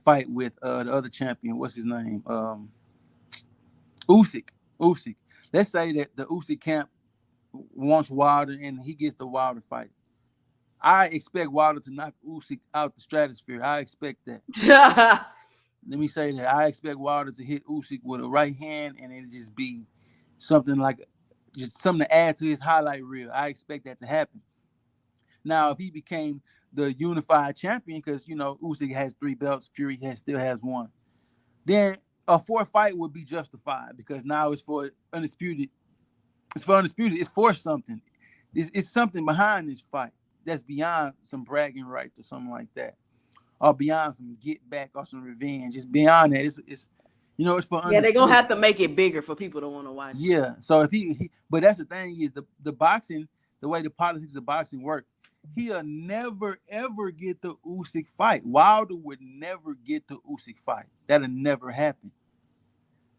fight with the other champion, what's his name? Usyk. Let's say that the Usyk camp wants Wilder and he gets the Wilder fight. I expect Wilder to knock Usyk out the stratosphere. I expect that. Let me say that. I expect Wilder to hit Usyk with a right hand and it just be something like just something to add to his highlight reel. I expect that to happen. Now, if he became the unified champion, because, Usyk has 3 belts, Fury still has 1, then a fourth fight would be justified because now it's for undisputed. It's for undisputed. It's for something. it's something behind this fight that's beyond some bragging rights or something like that, or beyond some get back or some revenge. It's beyond that. It's it's for Yeah, they're gonna undisputed. have to make it bigger for people to want to watch. Yeah. So if but that's the thing is the boxing, the way the politics of boxing work, he'll never ever get the Usyk fight. Wilder would never get the Usyk fight. That'll never happen.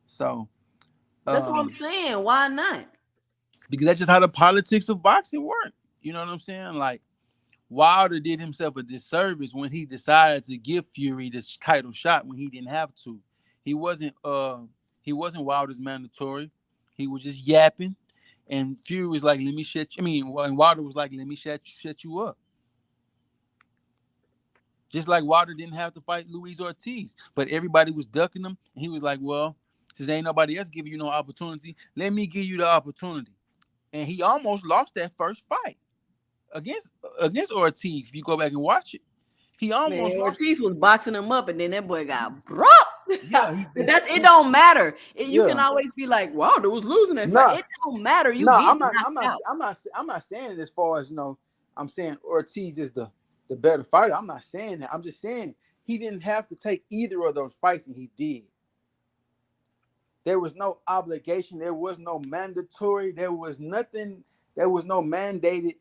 So That's what I'm um saying. Why not? because that's just how the politics of boxing work. You know what I'm saying? Like Wilder did himself a disservice when he decided to give Fury this title shot when he didn't have to. He wasn't Wilder's mandatory. He was just yapping. And Fury was like, let me shut you. I mean, and Wilder was like, let me shut you up. Just like Wilder didn't have to fight Luis Ortiz, but everybody was ducking him. And he was like, well, since ain't nobody else giving you no opportunity, let me give you the opportunity. And he almost lost that first fight against Ortiz. If you go back and watch it, he Man, almost lost. Ortiz was boxing him up, and then that boy got broke. Yeah, But it don't matter. You can yeah. always be like, Wilder was losing that Nah, fight. It don't matter. You no, get knocked out. I'm not saying it as far as I'm saying Ortiz is the better fighter. I'm not saying that. I'm just saying he didn't have to take either of those fights, and he did. There was no obligation. There was no mandatory. There was nothing. There was no mandated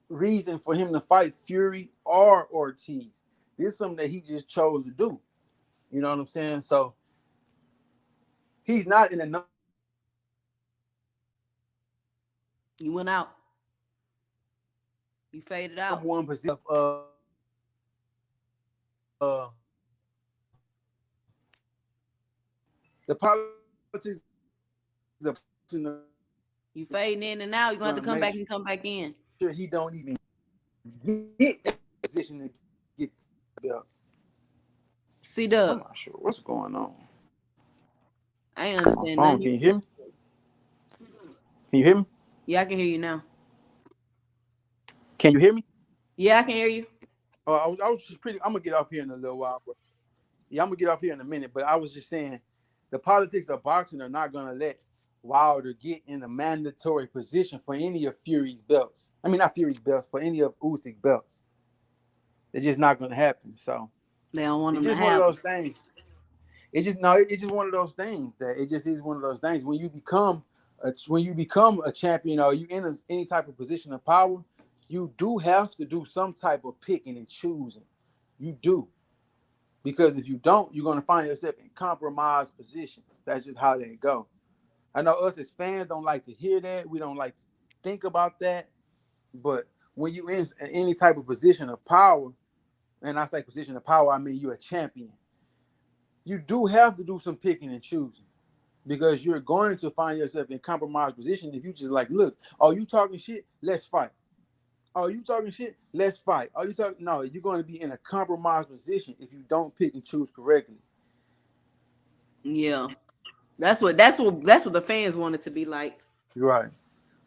reason for him to fight Fury or Ortiz. This is something that he just chose to do. You know what I'm saying? So he's not in a number You went out. You faded out. one position the politics of You fading in and out. You're gonna have to come back and come back in. sure he don't even get that position to get the belts. See, I'm Dub, not sure what's going on. I ain't My understand phone, nothing. can you hear me? Can you hear me? Yeah, I can hear you now. Can you hear me? Yeah, I can hear you. Oh, I was just pretty. I'm gonna get off here in a little while, but yeah, I'm gonna get off here in a minute. But I was just saying, the politics of boxing are not gonna let Wilder get in a mandatory position for any of Fury's belts. I mean, not Fury's belts, for any of Usyk's belts. It's just not gonna happen. So They don't want it's them to just one of have. those things. It's just one of those things that it just is one of those things. When you become a champion or you in any type of position of power, you do have to do some type of picking and choosing. You do. Because if you don't, you're going to find yourself in compromised positions. That's just how they go. I know us as fans don't like to hear that. We don't like to think about that. But when you're in any type of position of power, and I say position of power, I mean you're a champion. You do have to do some picking and choosing because you're going to find yourself in compromised position if you just like, look, oh, you talking shit? Let's fight. Oh, you talking shit? Let's fight. Oh, you talking? No, you're going to be in a compromised position if you don't pick and choose correctly. Yeah, that's what the fans want it to be like. You're right.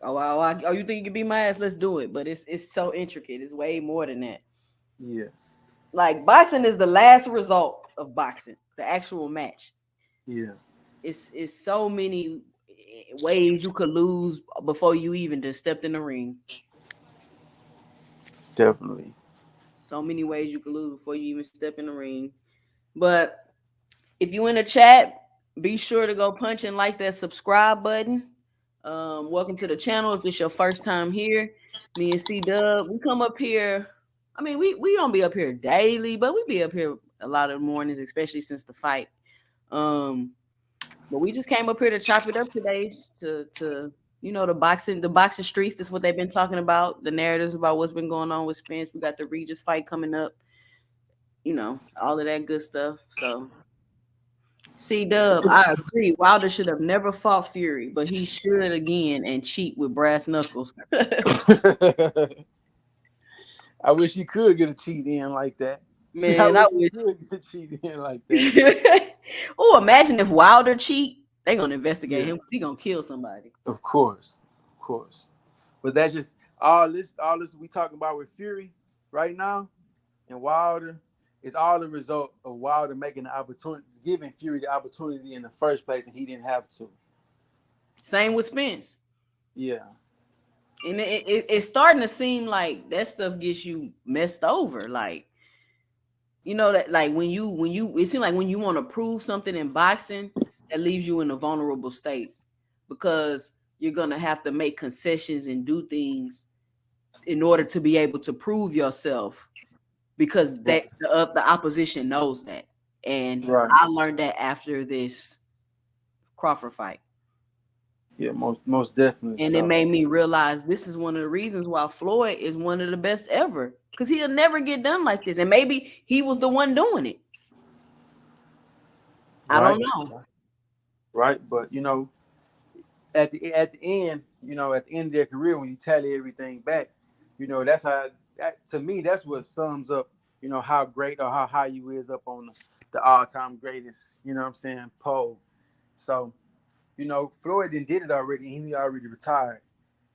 Oh, wow, oh, you think you can beat my ass? Let's do it. But it's so intricate. It's way more than that. Yeah. Like boxing is the last result of boxing, the actual match. Yeah. It's so many ways you could lose before you even just stepped in the ring. Definitely. So many ways you could lose before you even step in the ring. But if you in the chat, be sure to go punch and like that subscribe button. Welcome to the channel. If this your first time here, me and C Dub, we come up here. I mean, we don't be up here daily, but we be up here a lot of mornings, especially since the fight. But we just came up here to chop it up today to the boxing streets. That's what they've been talking about. The narratives about what's been going on with Spence. We got the Regis fight coming up. All of that good stuff. So C Dub, I agree. Wilder should have never fought Fury, but he should again and cheat with brass knuckles. I wish he could get a cheat in like that. Man, I wish he could get a cheat in like that. Oh, imagine if Wilder cheat, they gonna investigate him. He gonna kill somebody. Of course. But that's just all this we talking about with Fury right now and Wilder. It's all the result of Wilder making the opportunity, giving Fury the opportunity in the first place, and he didn't have to. Same with Spence. Yeah. And it's starting to seem like that stuff gets you messed over. Like, you know, that like when you it seems like when you want to prove something in boxing, that leaves you in a vulnerable state because you're gonna have to make concessions and do things in order to be able to prove yourself because the opposition knows that. And Right. I learned that after this Crawford fight. Yeah, most definitely. And it So made me realize this is one of the reasons why Floyd is one of the best ever. Because he'll never get done like this. And maybe he was the one doing it. I right, don't know. right. But you know, at the end, you know, at the end of their career, when you tally everything back, you know, that's how to me that's what sums up, you know, how great or how high you is up on the all-time greatest, you know what I'm saying, poll. So, you know, Floyd did it already. He already retired.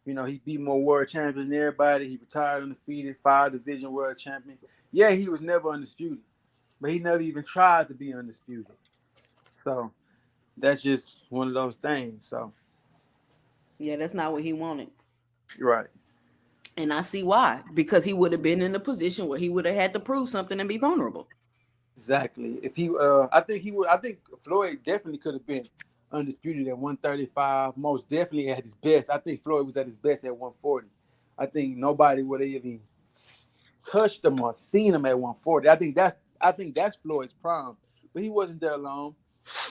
You know, he beat more world champions than everybody. He retired undefeated, 5 division world champion. Yeah, he was never undisputed, but he never even tried to be undisputed. So that's just one of those things. So Yeah, that's not what he wanted. you're right. And I see why. Because he would have been in a position where he would have had to prove something and be vulnerable. Exactly. If he, I think he would. I think Floyd definitely could have been undisputed at 135. Most definitely at his best. I think Floyd was at his best at 140. I think nobody would have even touched him or seen him at 140. I think that's Floyd's prime. But he wasn't there long.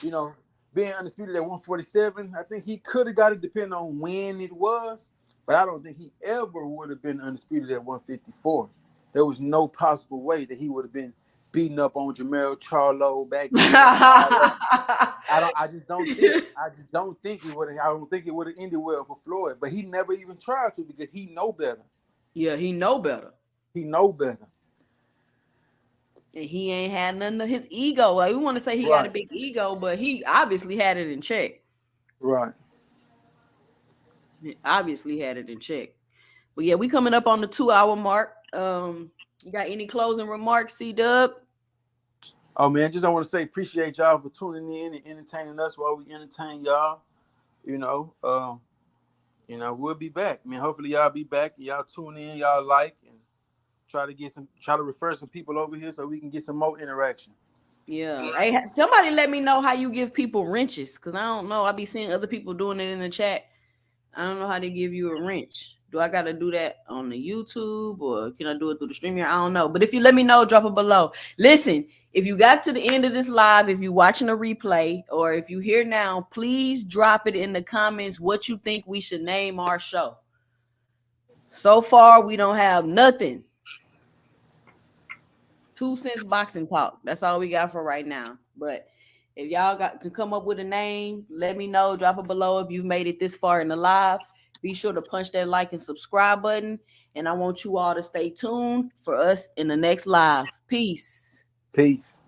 You know, being undisputed at 147, I think he could have got it depending on when it was. But I don't think he ever would have been undisputed at 154. There was no possible way that he would have been beating up on Jamel Charlo back then and all that. I just don't think. I just don't think it would. I don't think it would have ended well for Floyd. But he never even tried to because he know better. Yeah, he know better. He know better. And he ain't had none of his ego. Like, we want to say he got a Right. big ego, but he obviously had it in check. Right. He obviously had it in check. But yeah, we coming up on the 2 hour mark. You got any closing remarks, C-Dub? Oh man, just I want to say appreciate y'all for tuning in and entertaining us while we entertain y'all. You know, we'll be back. Man, hopefully y'all be back. Y'all tune in, y'all like, and try to refer some people over here so we can get some more interaction. Yeah. Hey, somebody let me know how you give people wrenches, because I don't know. I be seeing other people doing it in the chat. I don't know how to give you a wrench. Do I got to do that on the YouTube or can I do it through the stream here? I don't know. But if you let me know, drop it below. Listen, if you got to the end of this live, if you're watching a replay or if you here now, please drop it in the comments what you think we should name our show. So far, we don't have nothing. 2 cents boxing talk. That's all we got for right now. But if y'all can come up with a name, let me know. Drop it below if you've made it this far in the live. Be sure to punch that like and subscribe button. And I want you all to stay tuned for us in the next live. Peace. Peace.